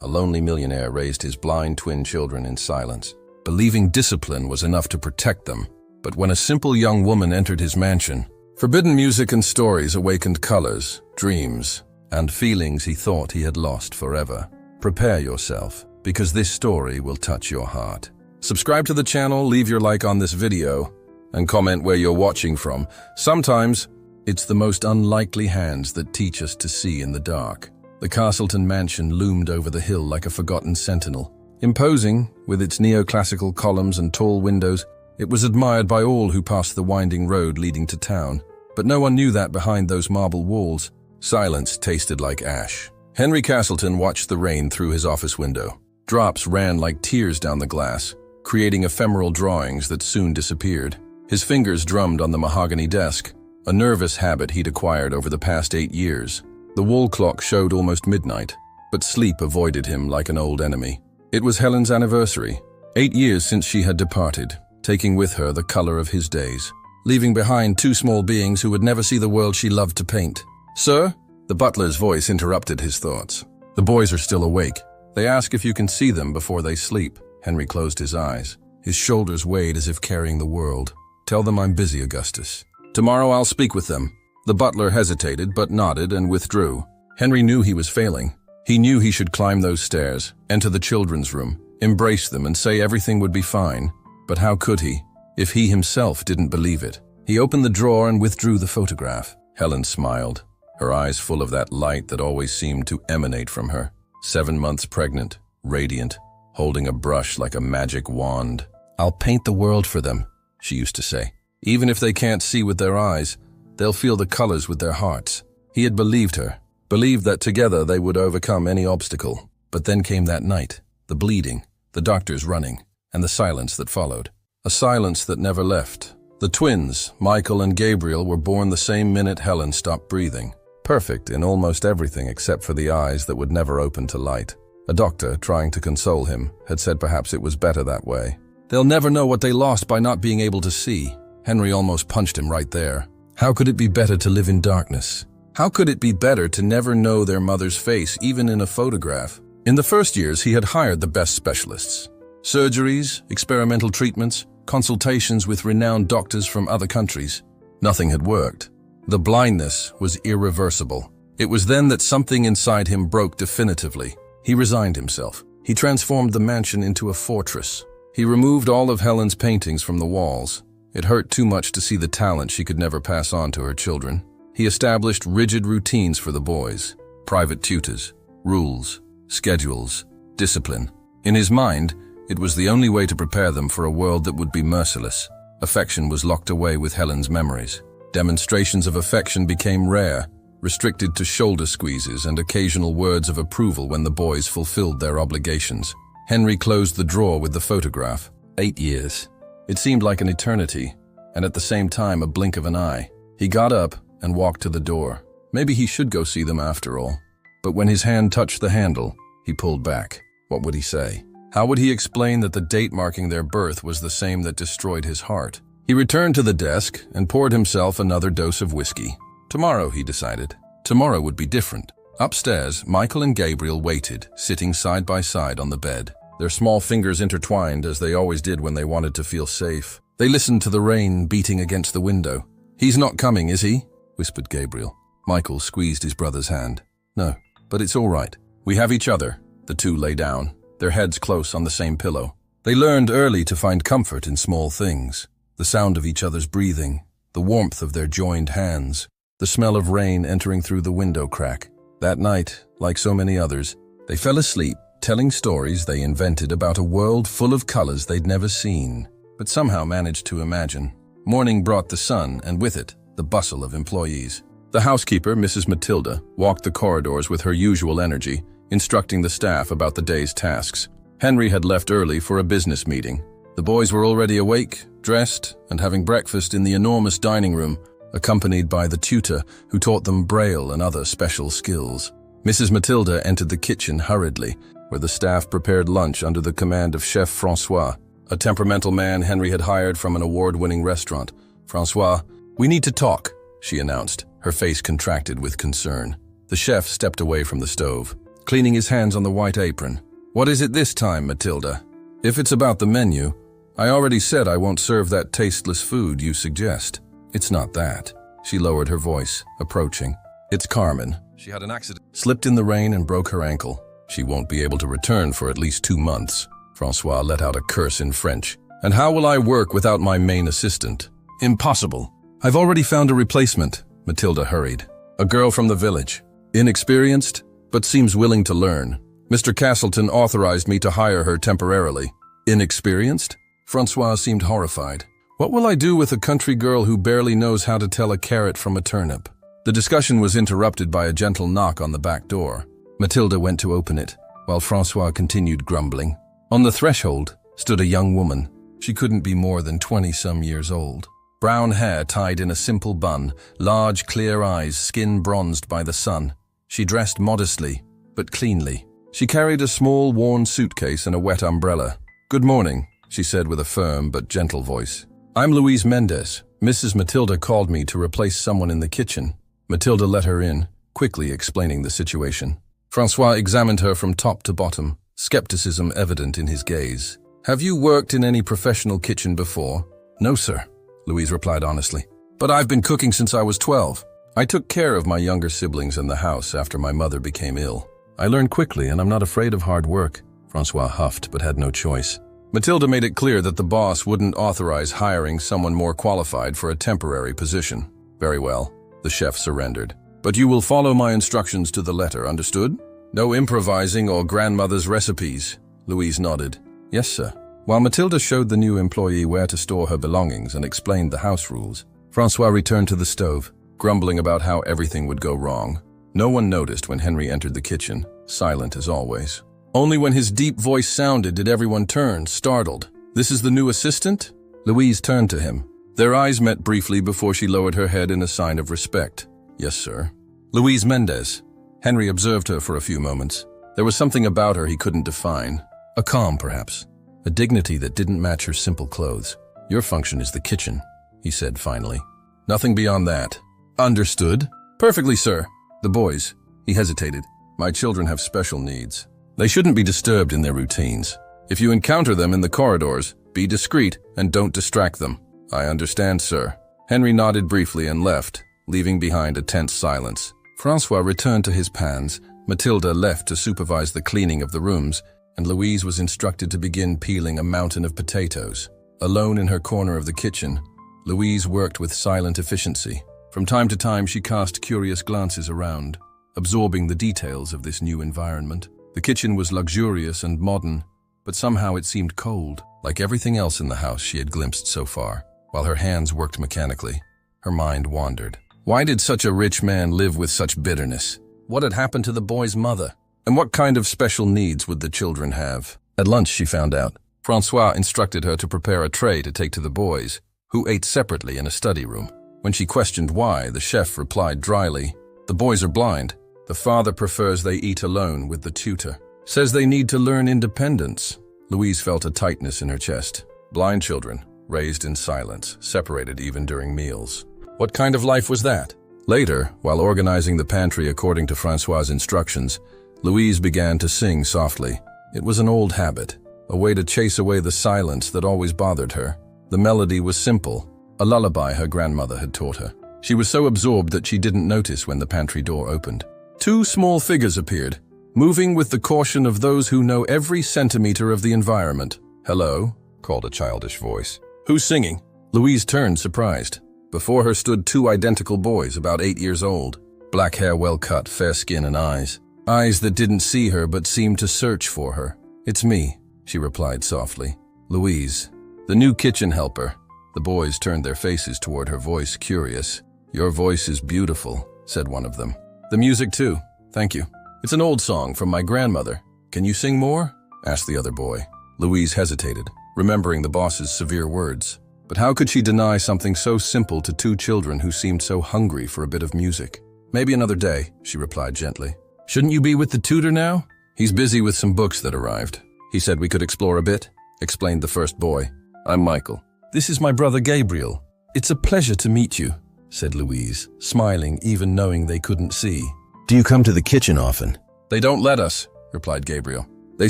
a lonely millionaire raised his blind twin children in silence, believing discipline was enough to protect them. But when a simple young woman entered his mansion, forbidden music and stories awakened colors, dreams, and feelings he thought he had lost forever. Prepare yourself, because this story will touch your heart. Subscribe to the channel, leave your like on this video, and comment where you're watching from. Sometimes, it's the most unlikely hands that teach us to see in the dark. The Castleton mansion loomed over the hill like a forgotten sentinel. Imposing, with its neoclassical columns and tall windows, it was admired by all who passed the winding road leading to town. But no one knew that behind those marble walls, silence tasted like ash. Henry Castleton watched the rain through his office window. Drops ran like tears down the glass, creating ephemeral drawings that soon disappeared. His fingers drummed on the mahogany desk, a nervous habit he'd acquired over the past 8 years. The wall clock showed almost midnight, but sleep avoided him like an old enemy. It was Helen's anniversary, 8 years since she had departed, taking with her the color of his days, leaving behind 2 small beings who would never see the world she loved to paint. "Sir?" The butler's voice interrupted his thoughts. "The boys are still awake. They ask if you can see them before they sleep." Henry closed his eyes. His shoulders weighed as if carrying the world. "Tell them I'm busy, Augustus. Tomorrow I'll speak with them." The butler hesitated but nodded and withdrew. Henry knew he was failing. He knew he should climb those stairs, enter the children's room, embrace them and say everything would be fine. But how could he, if he himself didn't believe it? He opened the drawer and withdrew the photograph. Helen smiled, her eyes full of that light that always seemed to emanate from her. 7 months pregnant, radiant, holding a brush like a magic wand. "I'll paint the world for them," she used to say. "Even if they can't see with their eyes, they'll feel the colors with their hearts." He had believed her, believed that together they would overcome any obstacle. But then came that night, the bleeding, the doctors running, and the silence that followed. A silence that never left. The twins, Michael and Gabriel, were born the same minute Helen stopped breathing. Perfect in almost everything except for the eyes that would never open to light. A doctor, trying to console him, had said perhaps it was better that way. "They'll never know what they lost by not being able to see." Henry almost punched him right there. How could it be better to live in darkness? How could it be better to never know their mother's face, even in a photograph? In the first years, he had hired the best specialists. Surgeries, experimental treatments, consultations with renowned doctors from other countries. Nothing had worked. The blindness was irreversible. It was then that something inside him broke definitively. He resigned himself. He transformed the mansion into a fortress. He removed all of Helen's paintings from the walls. It hurt too much to see the talent she could never pass on to her children. He established rigid routines for the boys, private tutors, rules, schedules, discipline. In his mind, it was the only way to prepare them for a world that would be merciless. Affection was locked away with Helen's memories. Demonstrations of affection became rare, restricted to shoulder squeezes and occasional words of approval when the boys fulfilled their obligations. Henry closed the drawer with the photograph. 8 years. It seemed like an eternity, and at the same time a blink of an eye. He got up and walked to the door. Maybe he should go see them after all. But when his hand touched the handle, he pulled back. What would he say? How would he explain that the date marking their birth was the same that destroyed his heart? He returned to the desk and poured himself another dose of whiskey. Tomorrow, he decided. Tomorrow would be different. Upstairs, Michael and Gabriel waited, sitting side by side on the bed. Their small fingers intertwined as they always did when they wanted to feel safe. They listened to the rain beating against the window. "He's not coming, is he?" whispered Gabriel. Michael squeezed his brother's hand. "No, but it's all right. We have each other." The two lay down, their heads close on the same pillow. They learned early to find comfort in small things. The sound of each other's breathing, the warmth of their joined hands, the smell of rain entering through the window crack. That night, like so many others, they fell asleep, telling stories they invented about a world full of colors they'd never seen, but somehow managed to imagine. Morning brought the sun, and with it, the bustle of employees. The housekeeper, Mrs. Matilda, walked the corridors with her usual energy, instructing the staff about the day's tasks. Henry had left early for a business meeting. The boys were already awake, dressed, and having breakfast in the enormous dining room, accompanied by the tutor who taught them Braille and other special skills. Mrs. Matilda entered the kitchen hurriedly, where the staff prepared lunch under the command of Chef Francois, a temperamental man Henry had hired from an award-winning restaurant. "Francois, we need to talk," she announced, her face contracted with concern. The chef stepped away from the stove. cleaning his hands on the white apron. "What is it this time, Matilda? If it's about the menu, I already said I won't serve that tasteless food you suggest." "It's not that." She lowered her voice, approaching. "It's Carmen. She had an accident, slipped in the rain and broke her ankle. She won't be able to return for at least 2 months." Francois let out a curse in French. "And how will I work without my main assistant?" "Impossible. I've already found a replacement," Matilda hurried. "A girl from the village. Inexperienced, but seems willing to learn. Mr. Castleton authorized me to hire her temporarily." "Inexperienced?" Francois seemed horrified. "What will I do with a country girl who barely knows how to tell a carrot from a turnip?" The discussion was interrupted by a gentle knock on the back door. Matilda went to open it, while Francois continued grumbling. On the threshold stood a young woman. She couldn't be more than 20-some years old. Brown hair tied in a simple bun, large clear eyes, skin bronzed by the sun. She dressed modestly, but cleanly. She carried a small, worn suitcase and a wet umbrella. "Good morning," she said with a firm but gentle voice. "I'm Louise Mendez. Mrs. Matilda called me to replace someone in the kitchen." Matilda let her in, quickly explaining the situation. Francois examined her from top to bottom, skepticism evident in his gaze. "Have you worked in any professional kitchen before?" "No, sir," Louise replied honestly. "But I've been cooking since I was 12. I took care of my younger siblings in the house after my mother became ill. I learned quickly and I'm not afraid of hard work." Francois huffed but had no choice. Matilda made it clear that the boss wouldn't authorize hiring someone more qualified for a temporary position. "Very well," the chef surrendered. "But you will follow my instructions to the letter, understood? No improvising or grandmother's recipes." Louise nodded. "Yes, sir." While Matilda showed the new employee where to store her belongings and explained the house rules, Francois returned to the stove, grumbling about how everything would go wrong. No one noticed when Henry entered the kitchen, silent as always. Only when his deep voice sounded did everyone turn, startled. "This is the new assistant?" Louise turned to him. Their eyes met briefly before she lowered her head in a sign of respect. "Yes, sir." "Louise Mendez." Henry observed her for a few moments. There was something about her he couldn't define. A calm, perhaps. A dignity that didn't match her simple clothes. "Your function is the kitchen," he said finally. "Nothing beyond that." "Understood." "Perfectly, sir." "The boys," he hesitated. "My children have special needs. They shouldn't be disturbed in their routines. If you encounter them in the corridors, be discreet and don't distract them." "I understand, sir." Henry nodded briefly and left, leaving behind a tense silence. Francois returned to his pans, Matilda left to supervise the cleaning of the rooms, and Louise was instructed to begin peeling a mountain of potatoes. Alone in her corner of the kitchen, Louise worked with silent efficiency. From time to time, she cast curious glances around, absorbing the details of this new environment. The kitchen was luxurious and modern, but somehow it seemed cold, like everything else in the house she had glimpsed so far. While her hands worked mechanically, her mind wandered. Why did such a rich man live with such bitterness? What had happened to the boy's mother? And what kind of special needs would the children have? At lunch, she found out. Francois instructed her to prepare a tray to take to the boys, who ate separately in a study room. When she questioned why, the chef replied dryly, "The boys are blind. The father prefers they eat alone with the tutor. Says they need to learn independence." Louise felt a tightness in her chest. Blind children, raised in silence, separated even during meals. What kind of life was that? Later, while organizing the pantry according to Francois's instructions, Louise began to sing softly. It was an old habit, a way to chase away the silence that always bothered her. The melody was simple, a lullaby her grandmother had taught her. She was so absorbed that she didn't notice when the pantry door opened. 2 small figures appeared, moving with the caution of those who know every centimeter of the environment. "Hello," called a childish voice. "Who's singing?" Louise turned, surprised. Before her stood 2 identical boys, about 8 years old. Black hair well cut, fair skin and eyes. Eyes that didn't see her but seemed to search for her. "It's me," she replied softly. "Louise, the new kitchen helper." The boys turned their faces toward her voice, curious. "Your voice is beautiful," said one of them. "The music too, thank you. It's an old song from my grandmother. Can you sing more?" asked the other boy. Louise hesitated, remembering the boss's severe words. But how could she deny something so simple to 2 children who seemed so hungry for a bit of music? "Maybe another day," she replied gently. "Shouldn't you be with the tutor now?" "He's busy with some books that arrived. He said we could explore a bit," explained the first boy. "I'm Michael." "This is my brother Gabriel. It's a pleasure to meet you," said Louise, smiling even knowing they couldn't see. "Do you come to the kitchen often?" They don't let us, replied Gabriel. They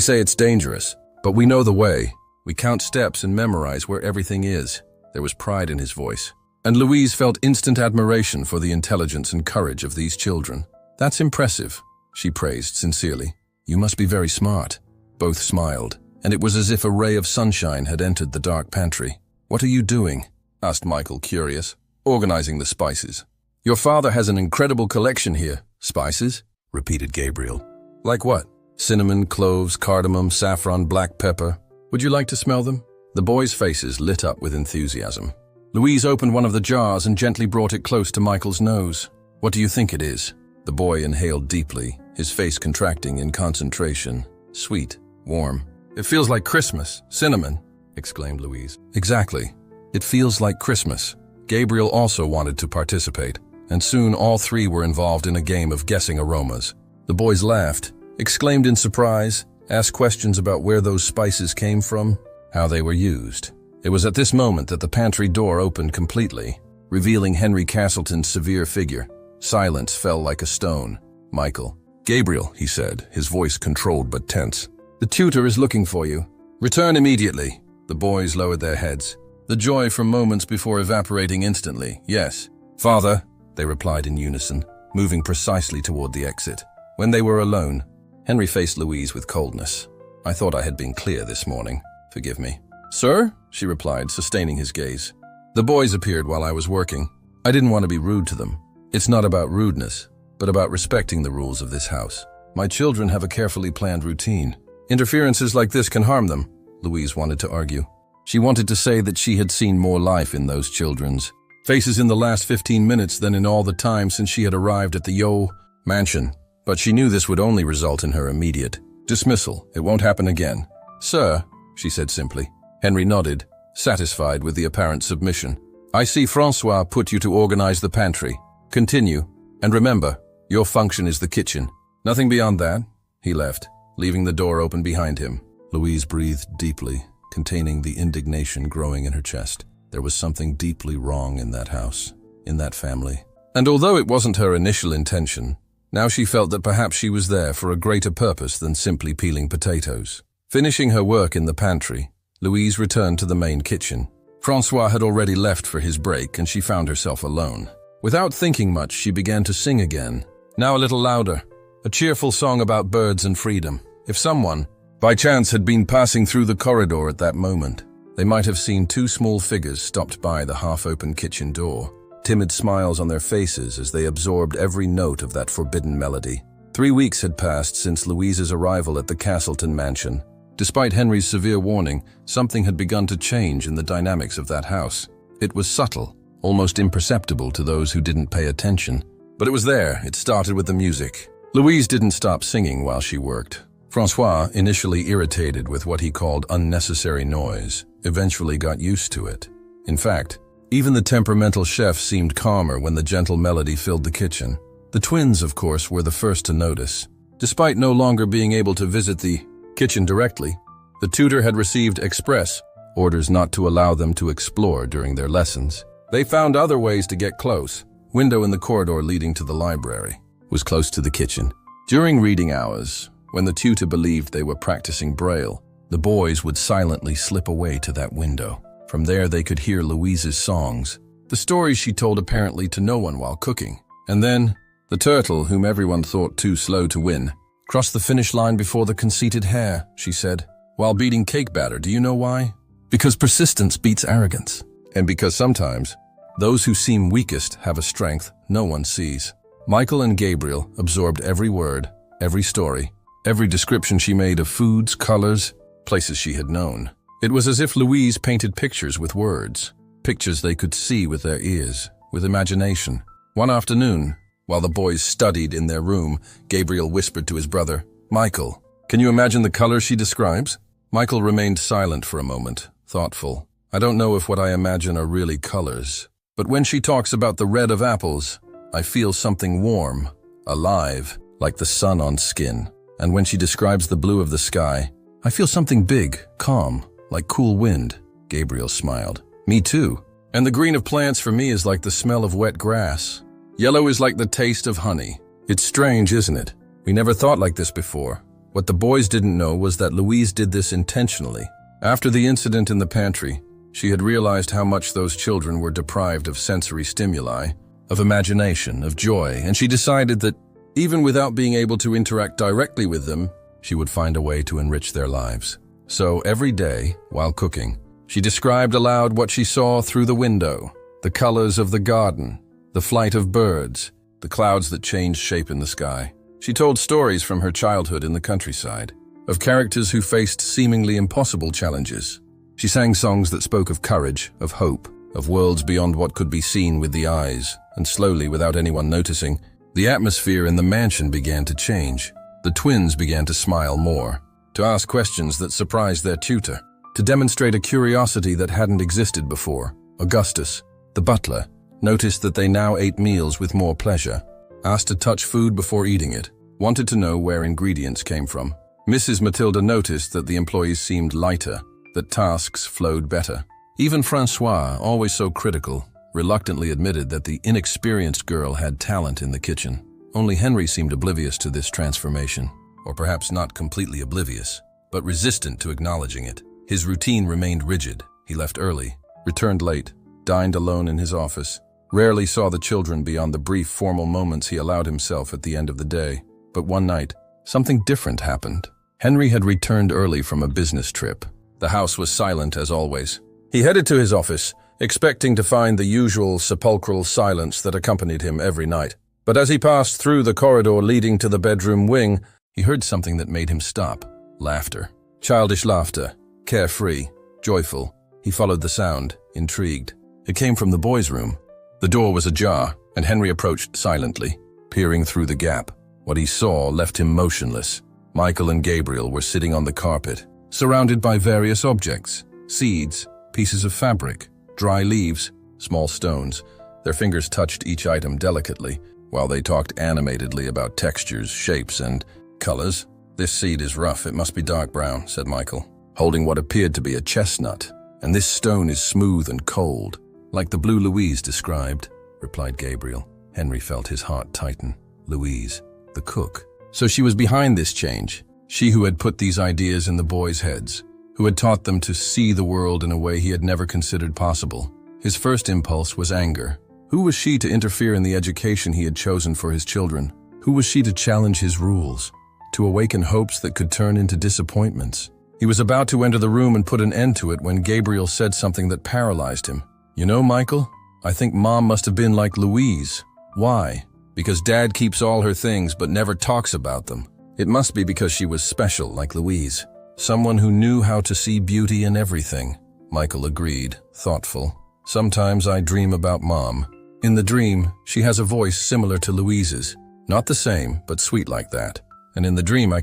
say it's dangerous, but we know the way. We count steps and memorize where everything is. There was pride in his voice. And Louise felt instant admiration for the intelligence and courage of these children. That's impressive, she praised sincerely. You must be very smart. Both smiled, and it was as if a ray of sunshine had entered the dark pantry. What are you doing? Asked Michael, curious. Organizing the spices. Your father has an incredible collection here. Spices? Repeated Gabriel. Like what? Cinnamon, cloves, cardamom, saffron, black pepper. Would you like to smell them? The boys' faces lit up with enthusiasm. Louise opened one of the jars and gently brought it close to Michael's nose. What do you think it is? The boy inhaled deeply, his face contracting in concentration. Sweet, warm. It feels like Christmas. Cinnamon, exclaimed Louise. Exactly. It feels like Christmas. Gabriel also wanted to participate, and soon all three were involved in a game of guessing aromas. The boys laughed, exclaimed in surprise, asked questions about where those spices came from, how they were used. It was at this moment that the pantry door opened completely, revealing Henry Castleton's severe figure. Silence fell like a stone. Michael. Gabriel, he said, his voice controlled but tense. The tutor is looking for you. Return immediately. The boys lowered their heads, the joy from moments before evaporating instantly. Yes. Father, they replied in unison, moving precisely toward the exit. When they were alone, Henry faced Louise with coldness. I thought I had been clear this morning. Forgive me. Sir? She replied, sustaining his gaze. The boys appeared while I was working. I didn't want to be rude to them. It's not about rudeness, but about respecting the rules of this house. My children have a carefully planned routine. Interferences like this can harm them, Louise wanted to argue. She wanted to say that she had seen more life in those children's faces in the last 15 minutes than in all the time since she had arrived at the Yo mansion. But she knew this would only result in her immediate dismissal. It won't happen again. Sir, she said simply. Henry nodded, satisfied with the apparent submission. I see Francois put you to organize the pantry. Continue, and remember, your function is the kitchen. Nothing beyond that. He left, leaving the door open behind him. Louise breathed deeply, containing the indignation growing in her chest. There was something deeply wrong in that house, in that family. And although it wasn't her initial intention, now she felt that perhaps she was there for a greater purpose than simply peeling potatoes. Finishing her work in the pantry, Louise returned to the main kitchen. Francois had already left for his break, and she found herself alone. Without thinking much, she began to sing again, now a little louder, a cheerful song about birds and freedom. If someone, by chance, had been passing through the corridor at that moment, they might have seen two small figures stopped by the half-open kitchen door, timid smiles on their faces as they absorbed every note of that forbidden melody. 3 weeks had passed since Louise's arrival at the Castleton mansion. Despite Henry's severe warning, something had begun to change in the dynamics of that house. It was subtle, almost imperceptible to those who didn't pay attention. But it was there. It started with the music. Louise didn't stop singing while she worked. Francois, initially irritated with what he called unnecessary noise, eventually got used to it. In fact, even the temperamental chef seemed calmer when the gentle melody filled the kitchen. The twins, of course, were the first to notice. Despite no longer being able to visit the kitchen directly, the tutor had received express orders not to allow them to explore during their lessons. They found other ways to get close. Window in the corridor leading to the library was close to the kitchen. During reading hours, when the tutor believed they were practicing Braille, the boys would silently slip away to that window. From there they could hear Louise's songs, the stories she told apparently to no one while cooking. And then, the turtle, whom everyone thought too slow to win, crossed the finish line before the conceited hare, she said, while beating cake batter. Do you know why? Because persistence beats arrogance. And because sometimes, those who seem weakest have a strength no one sees. Michael and Gabriel absorbed every word, every story, every description she made of foods, colors, places she had known. It was as if Louise painted pictures with words, pictures they could see with their ears, with imagination. One afternoon, while the boys studied in their room, Gabriel whispered to his brother, Michael, can you imagine the colors she describes? Michael remained silent for a moment, thoughtful. I don't know if what I imagine are really colors, but when she talks about the red of apples, I feel something warm, alive, like the sun on skin. And when she describes the blue of the sky, I feel something big, calm, like cool wind. Gabriel smiled. Me too. And the green of plants for me is like the smell of wet grass. Yellow is like the taste of honey. It's strange, isn't it? "We never thought like this before." What the boys didn't know was that Louise did this intentionally. After the incident in the pantry, she had realized how much those children were deprived of sensory stimuli, of imagination, of joy, and she decided that, even without being able to interact directly with them, she would find a way to enrich their lives. So every day, while cooking, she described aloud what she saw through the window, the colors of the garden, the flight of birds, the clouds that changed shape in the sky. She told stories from her childhood in the countryside, of characters who faced seemingly impossible challenges. She sang songs that spoke of courage, of hope, of worlds beyond what could be seen with the eyes, and slowly, without anyone noticing, the atmosphere in the mansion began to change. The twins began to smile more, to ask questions that surprised their tutor, to demonstrate a curiosity that hadn't existed before. Augustus, the butler, noticed that they now ate meals with more pleasure, asked to touch food before eating it, wanted to know where ingredients came from. Mrs. Matilda noticed that the employees seemed lighter, that tasks flowed better. Even Francois, always so critical, reluctantly admitted that the inexperienced girl had talent in the kitchen. Only Henry seemed oblivious to this transformation, or perhaps not completely oblivious, but resistant to acknowledging it. His routine remained rigid. He left early, returned late, dined alone in his office, rarely saw the children beyond the brief formal moments he allowed himself at the end of the day. But one night, something different happened. Henry had returned early from a business trip. The house was silent as always. He headed to his office, expecting to find the usual sepulchral silence that accompanied him every night. But as he passed through the corridor leading to the bedroom wing, he heard something that made him stop. Laughter. Childish laughter. Carefree. Joyful. He followed the sound, intrigued. It came from the boys' room. The door was ajar, and Henry approached silently, peering through the gap. What he saw left him motionless. Michael and Gabriel were sitting on the carpet, surrounded by various objects, seeds, pieces of fabric, dry leaves, small stones. Their fingers touched each item delicately, while they talked animatedly about textures, shapes, and colors. "This seed is rough, it must be dark brown," said Michael, holding what appeared to be a chestnut. "And this stone is smooth and cold, like the blue Louise described," replied Gabriel. Henry felt his heart tighten. Louise, the cook. So she was behind this change. She who had put these ideas in the boys' heads, who had taught them to see the world in a way he had never considered possible. His first impulse was anger. Who was she to interfere in the education he had chosen for his children? Who was she to challenge his rules, to awaken hopes that could turn into disappointments? He was about to enter the room and put an end to it when Gabriel said something that paralyzed him. "You know, Michael, I think Mom must have been like Louise." "Why?" "Because Dad keeps all her things but never talks about them. It must be because she was special like Louise. Someone who knew how to see beauty in everything." Michael agreed, thoughtful. "Sometimes I dream about Mom. In the dream, she has a voice similar to Louise's. Not the same, but sweet like that. And in the dream I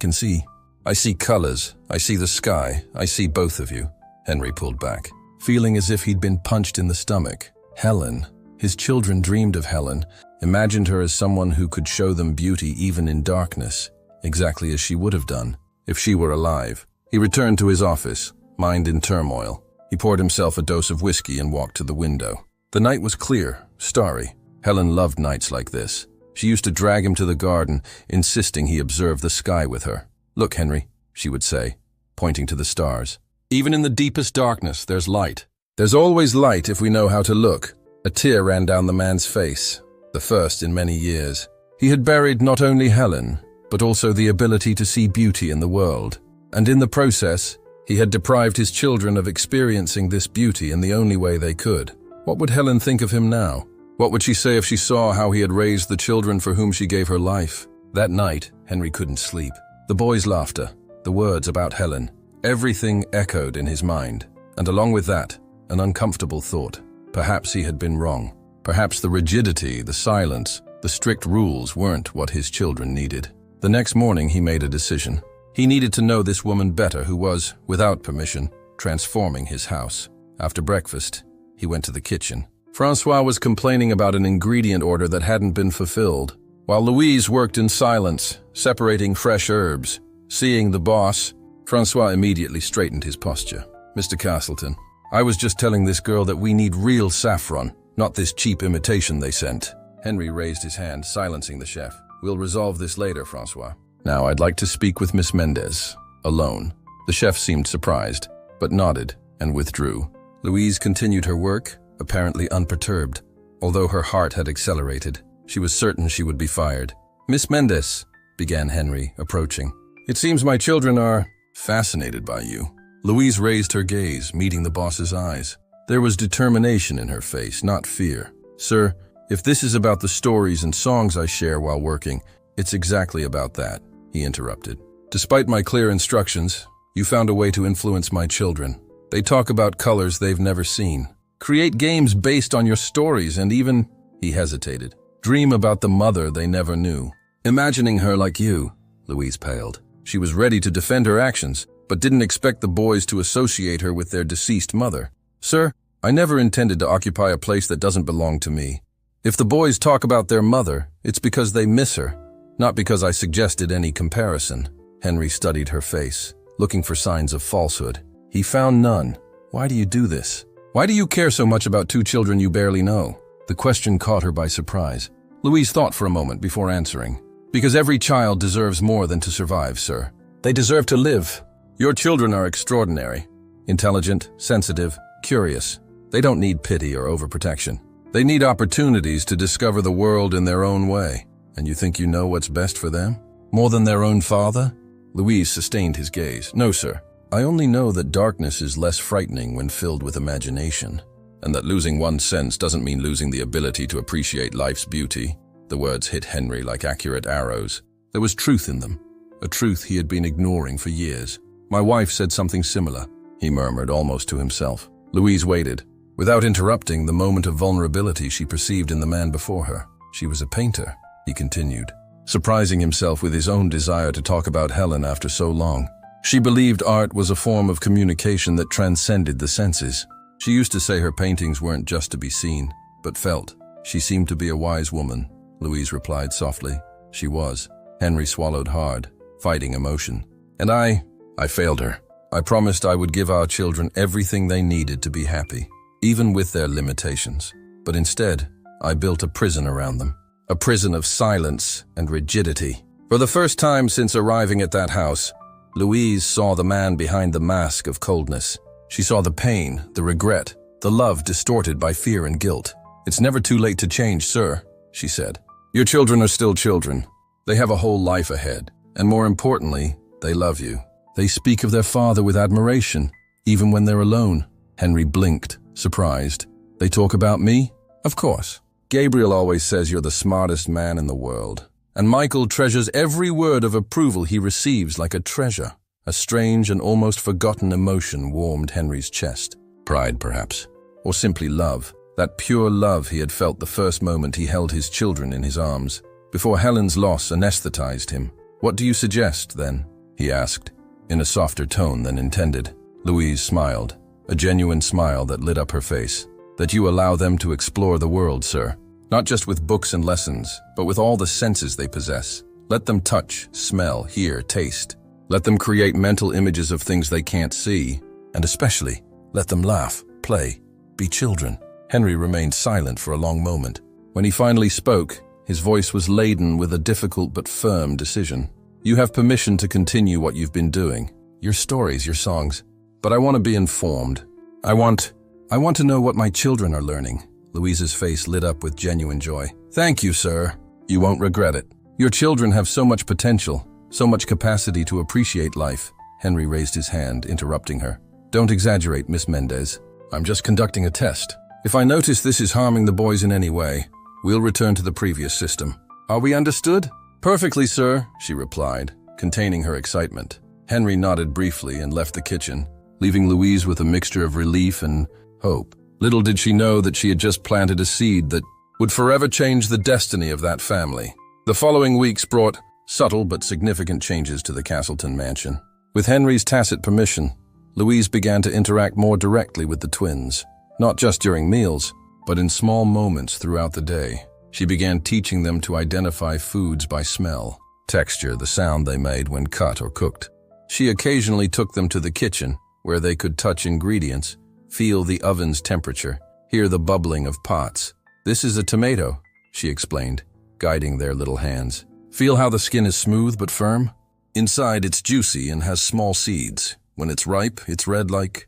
see colors, I see the sky, I see both of you." Henry pulled back, feeling as if he'd been punched in the stomach. Helen. His children dreamed of Helen, imagined her as someone who could show them beauty even in darkness, exactly as she would have done if she were alive. He returned to his office, mind in turmoil. He poured himself a dose of whiskey and walked to the window. The night was clear, starry. Helen loved nights like this. She used to drag him to the garden, insisting he observe the sky with her. "Look, Henry," she would say, pointing to the stars. "Even in the deepest darkness, there's light. There's always light if we know how to look." A tear ran down the man's face, the first in many years. He had buried not only Helen, but also the ability to see beauty in the world. And in the process, he had deprived his children of experiencing this beauty in the only way they could. What would Helen think of him now? What would she say if she saw how he had raised the children for whom she gave her life? That night, Henry couldn't sleep. The boys' laughter, the words about Helen, everything echoed in his mind. And along with that, an uncomfortable thought. Perhaps he had been wrong. Perhaps the rigidity, the silence, the strict rules weren't what his children needed. The next morning he made a decision. He needed to know this woman better who was, without permission, transforming his house. After breakfast, he went to the kitchen. Francois was complaining about an ingredient order that hadn't been fulfilled, while Louise worked in silence, separating fresh herbs. Seeing the boss, Francois immediately straightened his posture. "Mr. Castleton, I was just telling this girl that we need real saffron, not this cheap imitation they sent." Henry raised his hand, silencing the chef. "We'll resolve this later, Francois." Now I'd like to speak with Miss Mendez, alone. The chef seemed surprised, but nodded and withdrew. Louise continued her work, apparently unperturbed. Although her heart had accelerated, she was certain she would be fired. Miss Mendez, began Henry, approaching. It seems my children are fascinated by you. Louise raised her gaze, meeting the boss's eyes. There was determination in her face, not fear. Sir, if this is about the stories and songs I share while working, it's exactly about that, he interrupted. Despite my clear instructions, you found a way to influence my children. They talk about colors they've never seen. Create games based on your stories and even, he hesitated, dream about the mother they never knew. Imagining her like you, Louise paled. She was ready to defend her actions, but didn't expect the boys to associate her with their deceased mother. Sir, I never intended to occupy a place that doesn't belong to me. If the boys talk about their mother, it's because they miss her, not because I suggested any comparison. Henry studied her face, looking for signs of falsehood. He found none. Why do you do this? Why do you care so much about two children you barely know? The question caught her by surprise. Louise thought for a moment before answering. Because every child deserves more than to survive, sir. They deserve to live. Your children are extraordinary. Intelligent, sensitive, curious. They don't need pity or overprotection. They need opportunities to discover the world in their own way. And you think you know what's best for them? More than their own father? Louise sustained his gaze. No, sir. I only know that darkness is less frightening when filled with imagination, and that losing one's sense doesn't mean losing the ability to appreciate life's beauty. The words hit Henry like accurate arrows. There was truth in them, a truth he had been ignoring for years. My wife said something similar, he murmured almost to himself. Louise waited, without interrupting the moment of vulnerability she perceived in the man before her. She was a painter, he continued, surprising himself with his own desire to talk about Helen after so long. She believed art was a form of communication that transcended the senses. She used to say her paintings weren't just to be seen, but felt. She seemed to be a wise woman, Louise replied softly. She was. Henry swallowed hard, fighting emotion. And I failed her. I promised I would give our children everything they needed to be happy, even with their limitations. But instead, I built a prison around them. A prison of silence and rigidity. For the first time since arriving at that house, Louise saw the man behind the mask of coldness. She saw the pain, the regret, the love distorted by fear and guilt. It's never too late to change, sir, she said. Your children are still children. They have a whole life ahead. And more importantly, they love you. They speak of their father with admiration, even when they're alone. Henry blinked, surprised. They talk about me? Of course. Gabriel always says you're the smartest man in the world. And Michael treasures every word of approval he receives like a treasure. A strange and almost forgotten emotion warmed Henry's chest. Pride, perhaps. Or simply love. That pure love he had felt the first moment he held his children in his arms. Before Helen's loss anesthetized him. What do you suggest, then? He asked, in a softer tone than intended. Louise smiled, a genuine smile that lit up her face. That you allow them to explore the world, sir. Not just with books and lessons, but with all the senses they possess. Let them touch, smell, hear, taste. Let them create mental images of things they can't see. And especially, let them laugh, play, be children. Henry remained silent for a long moment. When he finally spoke, his voice was laden with a difficult but firm decision. You have permission to continue what you've been doing. Your stories, your songs. But I want to be informed. I want to know what my children are learning. Louise's face lit up with genuine joy. Thank you, sir. You won't regret it. Your children have so much potential, so much capacity to appreciate life. Henry raised his hand, interrupting her. Don't exaggerate, Miss Mendez. I'm just conducting a test. If I notice this is harming the boys in any way, we'll return to the previous system. Are we understood? Perfectly, sir, she replied, containing her excitement. Henry nodded briefly and left the kitchen, leaving Louise with a mixture of relief and hope. Little did she know that she had just planted a seed that would forever change the destiny of that family. The following weeks brought subtle but significant changes to the Castleton mansion. With Henry's tacit permission, Louise began to interact more directly with the twins, not just during meals, but in small moments throughout the day. She began teaching them to identify foods by smell, texture, the sound they made when cut or cooked. She occasionally took them to the kitchen, where they could touch ingredients, feel the oven's temperature, hear the bubbling of pots. This is a tomato, she explained, guiding their little hands. Feel how the skin is smooth but firm? Inside, it's juicy and has small seeds. When it's ripe, it's red like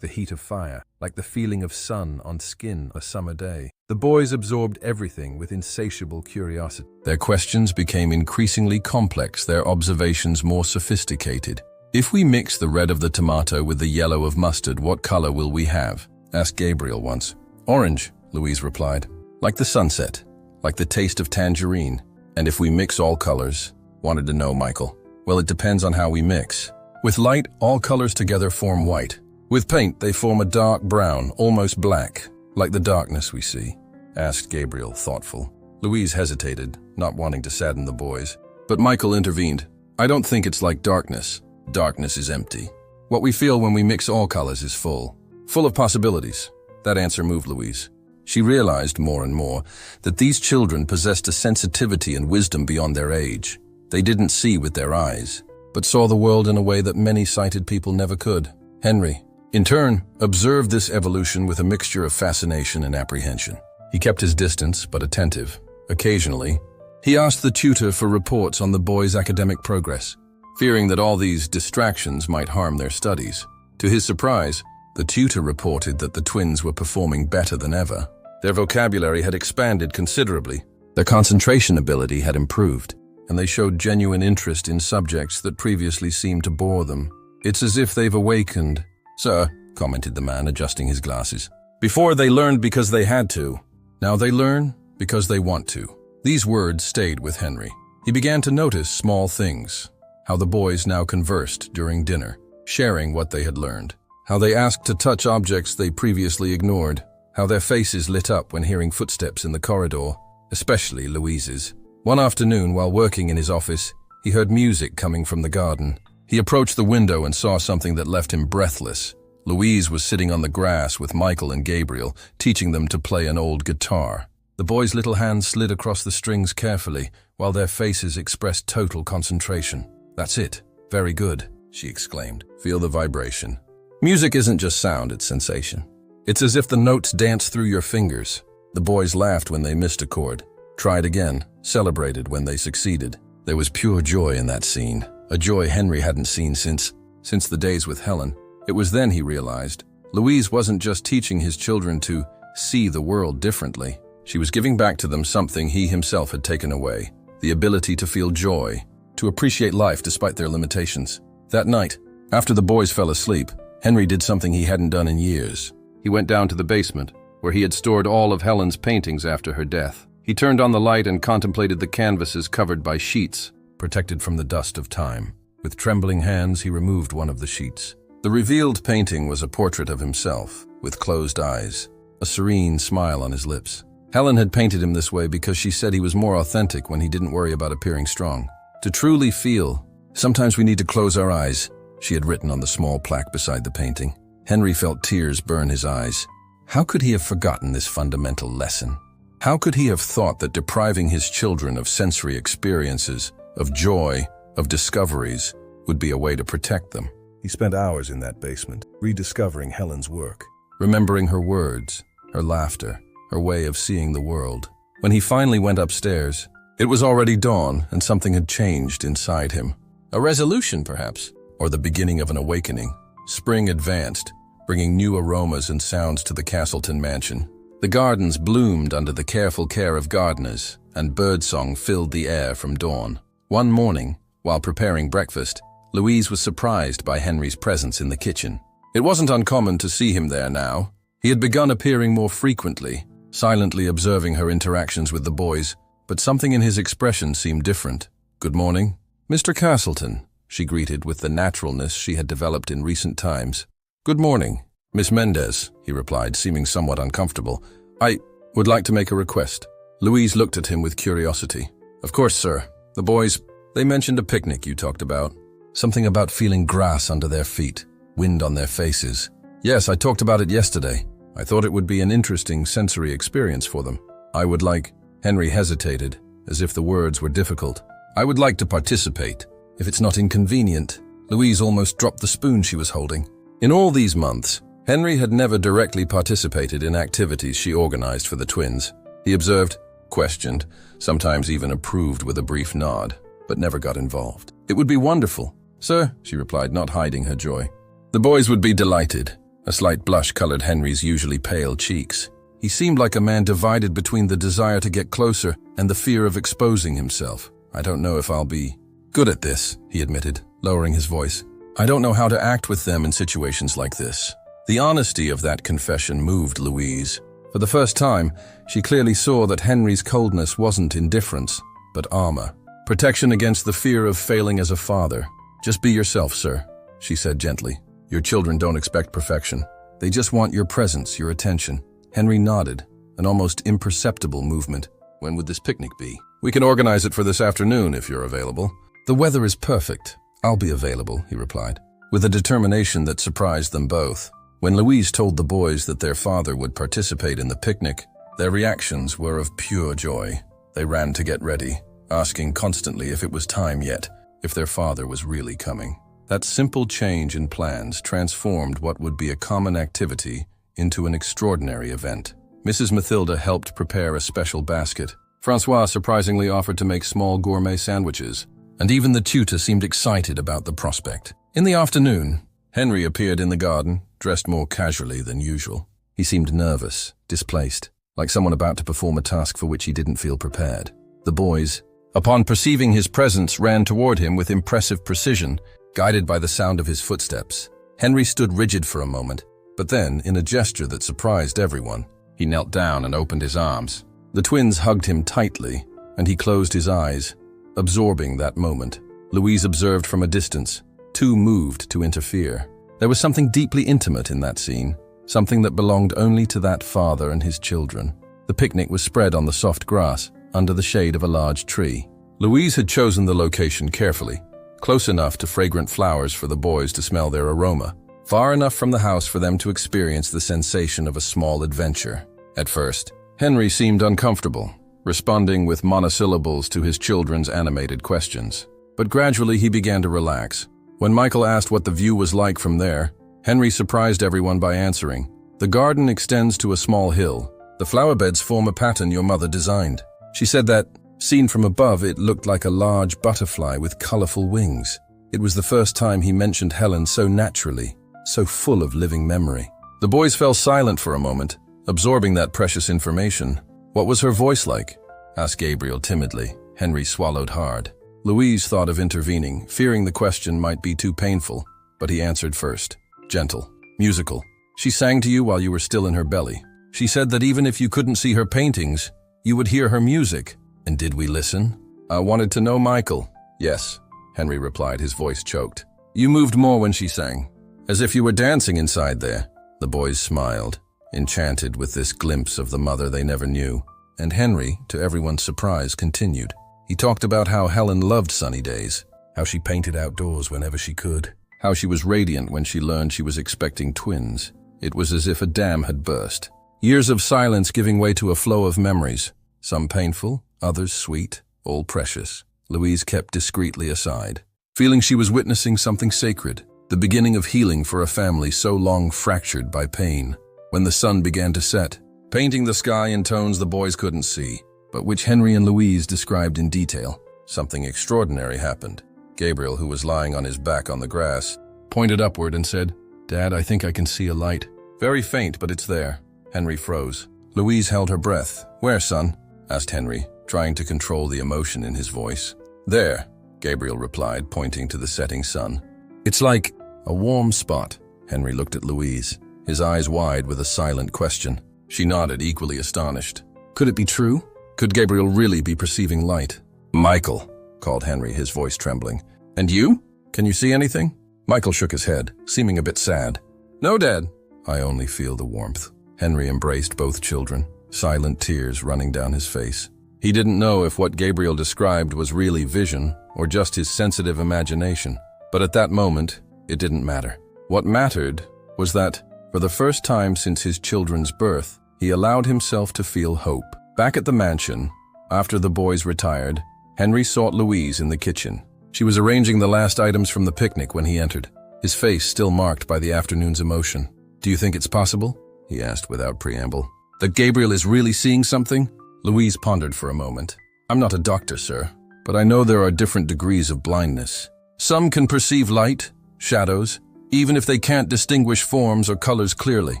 the heat of fire, like the feeling of sun on skin a summer day. The boys absorbed everything with insatiable curiosity. Their questions became increasingly complex, their observations more sophisticated. If we mix the red of the tomato with the yellow of mustard, what color will we have? Asked Gabriel once. Orange, Louise replied. Like the sunset, like the taste of tangerine. And if we mix all colors? Wanted to know Michael. Well, it depends on how we mix. With light, all colors together form white. With paint, they form a dark brown, almost black, like the darkness we see, asked Gabriel, thoughtful. Louise hesitated, not wanting to sadden the boys. But Michael intervened. I don't think it's like darkness. Darkness is empty. What we feel when we mix all colors is full of possibilities. That answer moved Louise. She realized more and more that these children possessed a sensitivity and wisdom beyond their age. They didn't see with their eyes, but saw the world in a way that many sighted people never could. Henry, in turn, observed this evolution with a mixture of fascination and apprehension. He kept his distance, but attentive. Occasionally, he asked the tutor for reports on the boys' academic progress, fearing that all these distractions might harm their studies. To his surprise, the tutor reported that the twins were performing better than ever. Their vocabulary had expanded considerably. Their concentration ability had improved, and they showed genuine interest in subjects that previously seemed to bore them. It's as if they've awakened. Sir, commented the man, adjusting his glasses. Before they learned because they had to. Now they learn because they want to. These words stayed with Henry. He began to notice small things. How the boys now conversed during dinner, sharing what they had learned. How they asked to touch objects they previously ignored. How their faces lit up when hearing footsteps in the corridor, especially Louise's. One afternoon, while working in his office, he heard music coming from the garden. He approached the window and saw something that left him breathless. Louise was sitting on the grass with Michael and Gabriel, teaching them to play an old guitar. The boys' little hands slid across the strings carefully, while their faces expressed total concentration. That's it. Very good, she exclaimed. Feel the vibration. Music isn't just sound, it's sensation. It's as if the notes dance through your fingers. The boys laughed when they missed a chord, tried again, celebrated when they succeeded. There was pure joy in that scene, a joy Henry hadn't seen since the days with Helen. It was then he realized Louise wasn't just teaching his children to see the world differently. She was giving back to them something he himself had taken away, the ability to feel joy, to appreciate life despite their limitations. That night, after the boys fell asleep, Henry did something he hadn't done in years. He went down to the basement, where he had stored all of Helen's paintings after her death. He turned on the light and contemplated the canvases covered by sheets, protected from the dust of time. With trembling hands, he removed one of the sheets. The revealed painting was a portrait of himself, with closed eyes, a serene smile on his lips. Helen had painted him this way because she said he was more authentic when he didn't worry about appearing strong. To truly feel, sometimes we need to close our eyes, she had written on the small plaque beside the painting. Henry felt tears burn his eyes. How could he have forgotten this fundamental lesson? How could he have thought that depriving his children of sensory experiences, of joy, of discoveries, would be a way to protect them? He spent hours in that basement, rediscovering Helen's work, remembering her words, her laughter, her way of seeing the world. When he finally went upstairs, it was already dawn and something had changed inside him. A resolution, perhaps, or the beginning of an awakening. Spring advanced, bringing new aromas and sounds to the Castleton mansion. The gardens bloomed under the careful care of gardeners, and birdsong filled the air from dawn. One morning, while preparing breakfast, Louise was surprised by Henry's presence in the kitchen. It wasn't uncommon to see him there now. He had begun appearing more frequently, silently observing her interactions with the boys, but something in his expression seemed different. Good morning, Mr. Castleton, she greeted with the naturalness she had developed in recent times. Good morning, Miss Mendez, he replied, seeming somewhat uncomfortable. I would like to make a request. Louise looked at him with curiosity. Of course, sir. The boys, they mentioned a picnic you talked about. Something about feeling grass under their feet, wind on their faces. Yes, I talked about it yesterday. I thought it would be an interesting sensory experience for them. I would like... Henry hesitated, as if the words were difficult. I would like to participate, if it's not inconvenient. Louise almost dropped the spoon she was holding. In all these months, Henry had never directly participated in activities she organized for the twins. He observed, questioned, sometimes even approved with a brief nod, but never got involved. "It would be wonderful, sir," she replied, not hiding her joy. "The boys would be delighted." A slight blush colored Henry's usually pale cheeks. He seemed like a man divided between the desire to get closer and the fear of exposing himself. "I don't know if I'll be good at this," he admitted, lowering his voice. "I don't know how to act with them in situations like this." The honesty of that confession moved Louise. For the first time, she clearly saw that Henry's coldness wasn't indifference, but armor. Protection against the fear of failing as a father. "Just be yourself, sir," she said gently. "Your children don't expect perfection. They just want your presence, your attention." Henry nodded, an almost imperceptible movement. "When would this picnic be?" "We can organize it for this afternoon if you're available." "The weather is perfect. I'll be available," he replied, with a determination that surprised them both. When Louise told the boys that their father would participate in the picnic, their reactions were of pure joy. They ran to get ready, asking constantly if it was time yet, if their father was really coming. That simple change in plans transformed what would be a common activity into an extraordinary event. Mrs. Mathilda helped prepare a special basket. Francois surprisingly offered to make small gourmet sandwiches, and even the tutor seemed excited about the prospect. In the afternoon, Henry appeared in the garden, dressed more casually than usual. He seemed nervous, displaced, like someone about to perform a task for which he didn't feel prepared. The boys, upon perceiving his presence, ran toward him with impressive precision, guided by the sound of his footsteps. Henry stood rigid for a moment, but then, in a gesture that surprised everyone, he knelt down and opened his arms. The twins hugged him tightly, and he closed his eyes, absorbing that moment. Louise observed from a distance, too moved to interfere. There was something deeply intimate in that scene, something that belonged only to that father and his children. The picnic was spread on the soft grass, under the shade of a large tree. Louise had chosen the location carefully, close enough to fragrant flowers for the boys to smell their aroma, far enough from the house for them to experience the sensation of a small adventure. At first, Henry seemed uncomfortable, responding with monosyllables to his children's animated questions. But gradually he began to relax. When Michael asked what the view was like from there, Henry surprised everyone by answering, "The garden extends to a small hill. The flower beds form a pattern your mother designed." She said that, seen from above, it looked like a large butterfly with colorful wings. It was the first time he mentioned Helen so naturally, so full of living memory. The boys fell silent for a moment, absorbing that precious information. "What was her voice like?" asked Gabriel timidly. Henry swallowed hard. Louise thought of intervening, fearing the question might be too painful, but he answered first. "Gentle, musical. She sang to you while you were still in her belly. She said that even if you couldn't see her paintings, you would hear her music." "And did we listen?" "I wanted to know Michael." "Yes," Henry replied, his voice choked. "You moved more when she sang, as if you were dancing inside there." The boys smiled, enchanted with this glimpse of the mother they never knew. And Henry, to everyone's surprise, continued. He talked about how Helen loved sunny days, how she painted outdoors whenever she could, how she was radiant when she learned she was expecting twins. It was as if a dam had burst. Years of silence giving way to a flow of memories, some painful, others sweet, all precious. Louise kept discreetly aside, feeling she was witnessing something sacred, the beginning of healing for a family so long fractured by pain. When the sun began to set, painting the sky in tones the boys couldn't see, but which Henry and Louise described in detail, something extraordinary happened. Gabriel, who was lying on his back on the grass, pointed upward and said, "Dad, I think I can see a light. Very faint, but it's there." Henry froze. Louise held her breath. "Where, son?" asked Henry, trying to control the emotion in his voice. "There," Gabriel replied, pointing to the setting sun. "It's like a warm spot." Henry looked at Louise, his eyes wide with a silent question. She nodded, equally astonished. Could it be true? Could Gabriel really be perceiving light? "Michael," called Henry, his voice trembling. "And you? Can you see anything?" Michael shook his head, seeming a bit sad. "No, Dad." "I only feel the warmth." Henry embraced both children, silent tears running down his face. He didn't know if what Gabriel described was really vision or just his sensitive imagination. But at that moment, it didn't matter. What mattered was that, for the first time since his children's birth, he allowed himself to feel hope. Back at the mansion, after the boys retired, Henry sought Louise in the kitchen. She was arranging the last items from the picnic when he entered, his face still marked by the afternoon's emotion. "Do you think it's possible?" he asked without preamble. "That Gabriel is really seeing something?" Louise pondered for a moment. "I'm not a doctor, sir, but I know there are different degrees of blindness. Some can perceive light, shadows, even if they can't distinguish forms or colors clearly.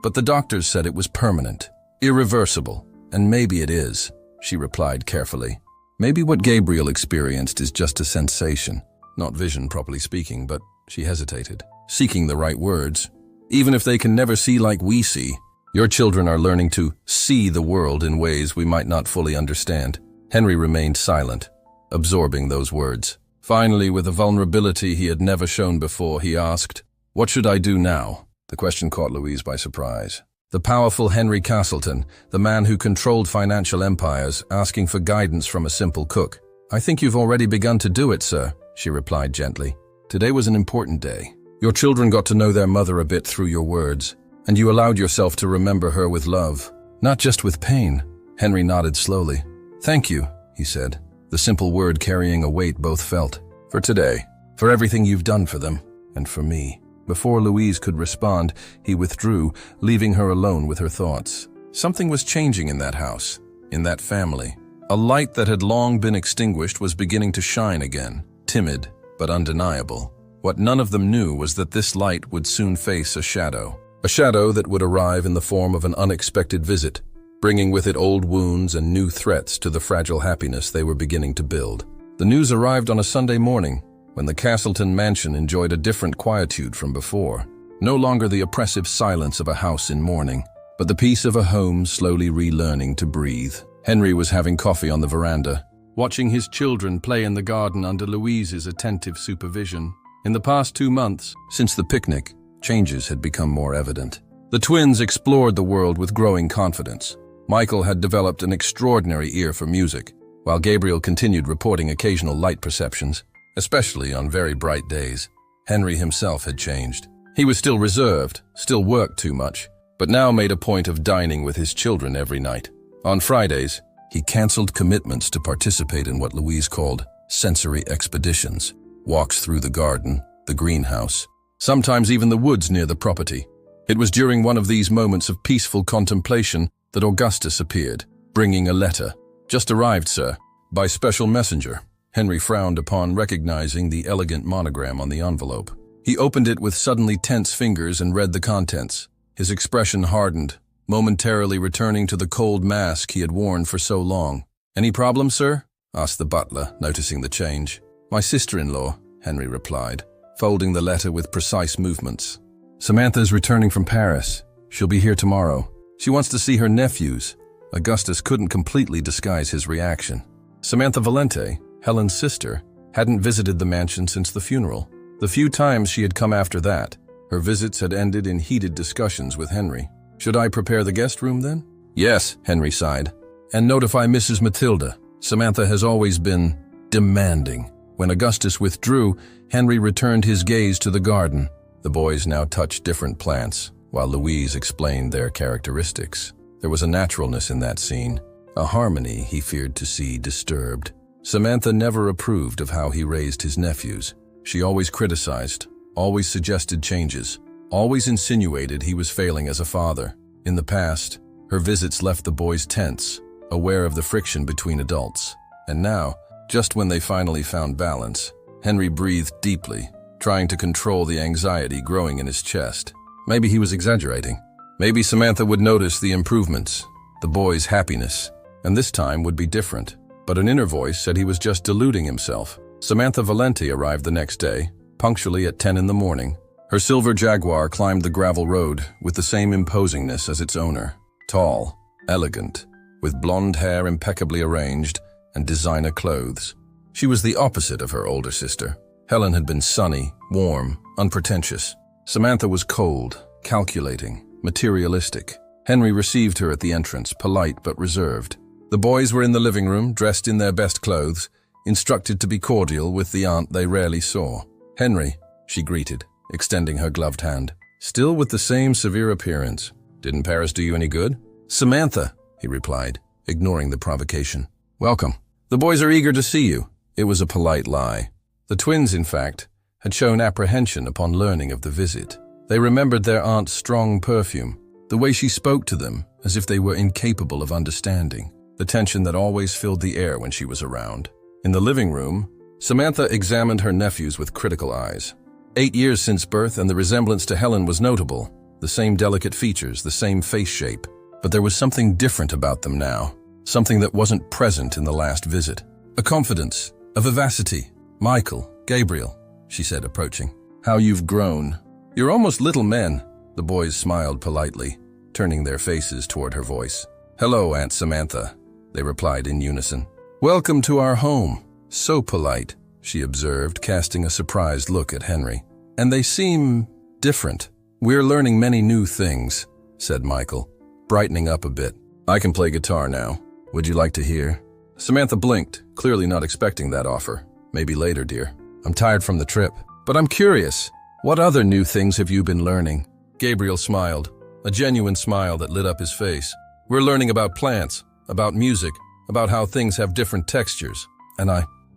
But the doctors said it was permanent, irreversible, and maybe it is," she replied carefully. "Maybe what Gabriel experienced is just a sensation, not vision properly speaking," but she hesitated, seeking the right words. "Even if they can never see like we see, your children are learning to see the world in ways we might not fully understand." Henry remained silent, absorbing those words. Finally, with a vulnerability he had never shown before, he asked, "What should I do now?" The question caught Louise by surprise. The powerful Henry Castleton, the man who controlled financial empires, asking for guidance from a simple cook. "I think you've already begun to do it, sir," she replied gently. "Today was an important day. Your children got to know their mother a bit through your words, and you allowed yourself to remember her with love, not just with pain." Henry nodded slowly. "Thank you," he said, the simple word carrying a weight both felt. "For today, for everything you've done for them, and for me." Before Louise could respond, he withdrew, leaving her alone with her thoughts. Something was changing in that house, in that family. A light that had long been extinguished was beginning to shine again, timid but undeniable. What none of them knew was that this light would soon face a shadow that would arrive in the form of an unexpected visit, bringing with it old wounds and new threats to the fragile happiness they were beginning to build. The news arrived on a Sunday morning, when the Castleton mansion enjoyed a different quietude from before. No longer the oppressive silence of a house in mourning, but the peace of a home slowly relearning to breathe. Henry was having coffee on the veranda, watching his children play in the garden under Louise's attentive supervision. In the past 2 months, since the picnic, changes had become more evident. The twins explored the world with growing confidence. Michael had developed an extraordinary ear for music, while Gabriel continued reporting occasional light perceptions, especially on very bright days. Henry himself had changed. He was still reserved, still worked too much, but now made a point of dining with his children every night. On Fridays, he canceled commitments to participate in what Louise called sensory expeditions, walks through the garden, the greenhouse, sometimes even the woods near the property. It was during one of these moments of peaceful contemplation that Augustus appeared, bringing a letter. "Just arrived, sir, by special messenger." Henry frowned upon recognizing the elegant monogram on the envelope. He opened it with suddenly tense fingers and read the contents. His expression hardened, momentarily returning to the cold mask he had worn for so long. "Any problem, sir?" asked the butler, noticing the change. "My sister-in-law," Henry replied, folding the letter with precise movements. "Samantha's returning from Paris. She'll be here tomorrow. She wants to see her nephews." Augustus couldn't completely disguise his reaction. Samantha Valente, Helen's sister, hadn't visited the mansion since the funeral. The few times she had come after that, her visits had ended in heated discussions with Henry. "Should I prepare the guest room then?" "Yes," Henry sighed. "And notify Mrs. Matilda. Samantha has always been demanding." When Augustus withdrew, Henry returned his gaze to the garden. The boys now touched different plants, while Louise explained their characteristics. There was a naturalness in that scene, a harmony he feared to see disturbed. Samantha never approved of how he raised his nephews. She always criticized, always suggested changes, always insinuated he was failing as a father. In the past, her visits left the boys tense, aware of the friction between adults. And now, just when they finally found balance, Henry breathed deeply, trying to control the anxiety growing in his chest. Maybe he was exaggerating. Maybe Samantha would notice the improvements, the boys' happiness, and this time would be different. But an inner voice said he was just deluding himself. Samantha Valente arrived the next day, punctually at 10 in the morning. Her silver Jaguar climbed the gravel road with the same imposingness as its owner. Tall, elegant, with blonde hair impeccably arranged and designer clothes. She was the opposite of her older sister. Helen had been sunny, warm, unpretentious. Samantha was cold, calculating, materialistic. Henry received her at the entrance, polite but reserved. The boys were in the living room, dressed in their best clothes, instructed to be cordial with the aunt they rarely saw. "Henry," she greeted, extending her gloved hand. Still with the same severe appearance. "Didn't Paris do you any good?" "Samantha," he replied, ignoring the provocation. "Welcome. The boys are eager to see you." It was a polite lie. The twins, in fact, had shown apprehension upon learning of the visit. They remembered their aunt's strong perfume, the way she spoke to them as if they were incapable of understanding. the tension that always filled the air when she was around. In the living room, Samantha examined her nephews with critical eyes. 8 years since birth, and the resemblance to Helen was notable. The same delicate features, the same face shape. But there was something different about them now. Something that wasn't present in the last visit. A confidence, a vivacity. "Michael, Gabriel," she said, approaching. "How you've grown. You're almost little men." The boys smiled politely, turning their faces toward her voice. "Hello, Aunt Samantha," they replied in unison. "Welcome to our home." "So polite," she observed, casting a surprised look at Henry. "And they seem different." "We're learning many new things," said Michael, brightening up a bit. "I can play guitar now. Would you like to hear?" Samantha blinked, clearly not expecting that offer. "Maybe later, dear. I'm tired from the trip. But I'm curious. What other new things have you been learning?" Gabriel smiled, a genuine smile that lit up his face. "We're learning about plants, about music, about how things have different textures."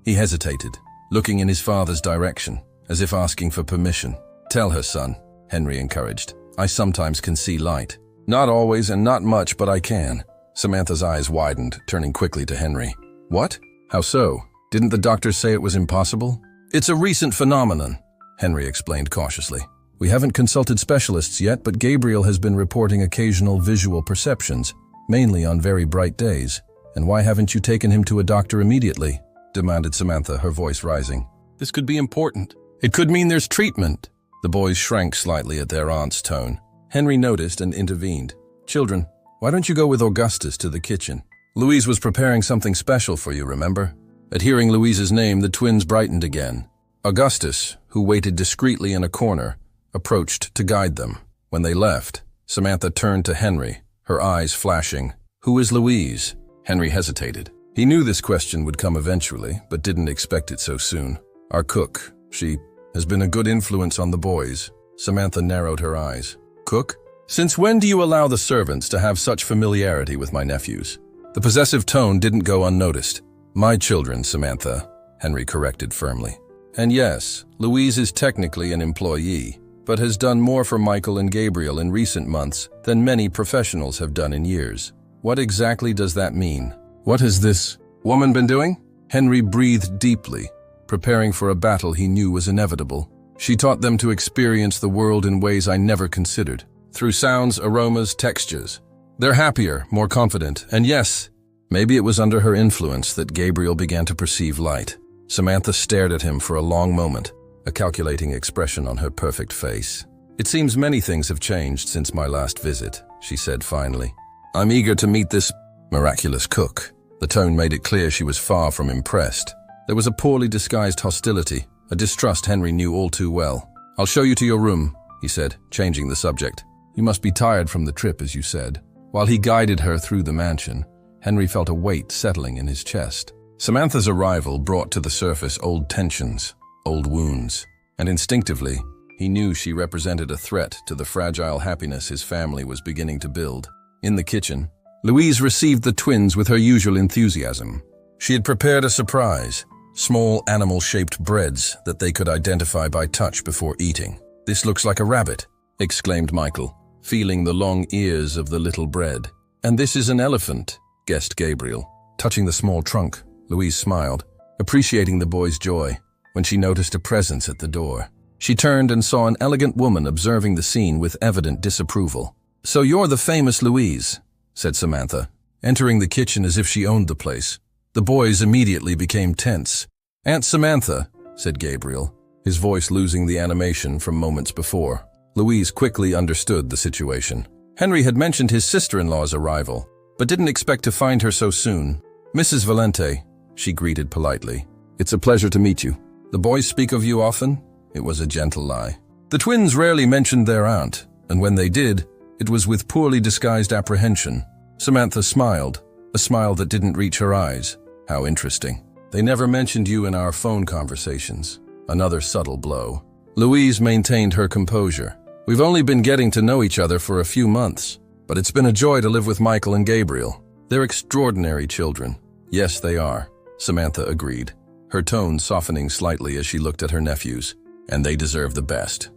He hesitated, looking in his father's direction, as if asking for permission. "Tell her, son," Henry encouraged. "I sometimes can see light. Not always and not much, but I can." Samantha's eyes widened, turning quickly to Henry. "What? How so? Didn't the doctor say it was impossible?" "It's a recent phenomenon," Henry explained cautiously. "We haven't consulted specialists yet, but Gabriel has been reporting occasional visual perceptions, mainly on very bright days." "And why haven't you taken him to a doctor immediately?" demanded Samantha, her voice rising. "This could be important. It could mean there's treatment." The boys shrank slightly at their aunt's tone. Henry noticed and intervened. "Children, why don't you go with Augustus to the kitchen? Louise was preparing something special for you, remember?" At hearing Louise's name, the twins brightened again. Augustus, who waited discreetly in a corner, approached to guide them. When they left, Samantha turned to Henry, her eyes flashing. "Who is Louise?" Henry hesitated. He knew this question would come eventually, but didn't expect it so soon. "Our cook. She has been a good influence on the boys." Samantha narrowed her eyes. "Cook? Since when do you allow the servants to have such familiarity with my nephews?" The possessive tone didn't go unnoticed. "My children, Samantha," Henry corrected firmly. "And yes, Louise is technically an employee, but has done more for Michael and Gabriel in recent months than many professionals have done in years." "What exactly does that mean? What has this woman been doing?" Henry breathed deeply, preparing for a battle he knew was inevitable. "She taught them to experience the world in ways I never considered. Through sounds, aromas, textures. They're happier, more confident, and yes, maybe it was under her influence that Gabriel began to perceive light." Samantha stared at him for a long moment, a calculating expression on her perfect face. "It seems many things have changed since my last visit," she said finally. "I'm eager to meet this miraculous cook." The tone made it clear she was far from impressed. There was a poorly disguised hostility, a distrust Henry knew all too well. "I'll show you to your room," he said, changing the subject. "You must be tired from the trip, as you said." While he guided her through the mansion, Henry felt a weight settling in his chest. Samantha's arrival brought to the surface old tensions, old wounds, and instinctively, he knew she represented a threat to the fragile happiness his family was beginning to build. In the kitchen, Louise received the twins with her usual enthusiasm. She had prepared a surprise, small animal-shaped breads that they could identify by touch before eating. "This looks like a rabbit," exclaimed Michael, feeling the long ears of the little bread. "And this is an elephant," guessed Gabriel. Touching the small trunk, Louise smiled, appreciating the boy's joy, when she noticed a presence at the door. She turned and saw an elegant woman observing the scene with evident disapproval. "So you're the famous Louise," said Samantha, entering the kitchen as if she owned the place. The boys immediately became tense. "Aunt Samantha," said Gabriel, his voice losing the animation from moments before. Louise quickly understood the situation. Henry had mentioned his sister-in-law's arrival, but didn't expect to find her so soon. "Mrs. Valente," she greeted politely. "It's a pleasure to meet you. The boys speak of you often?" It was a gentle lie. The twins rarely mentioned their aunt, and when they did, it was with poorly disguised apprehension. Samantha smiled, a smile that didn't reach her eyes. "How interesting. They never mentioned you in our phone conversations." Another subtle blow. Louise maintained her composure. "We've only been getting to know each other for a few months, but it's been a joy to live with Michael and Gabriel. They're extraordinary children." "Yes, they are," Samantha agreed, her tone softening slightly as she looked at her nephews. "And they deserve the best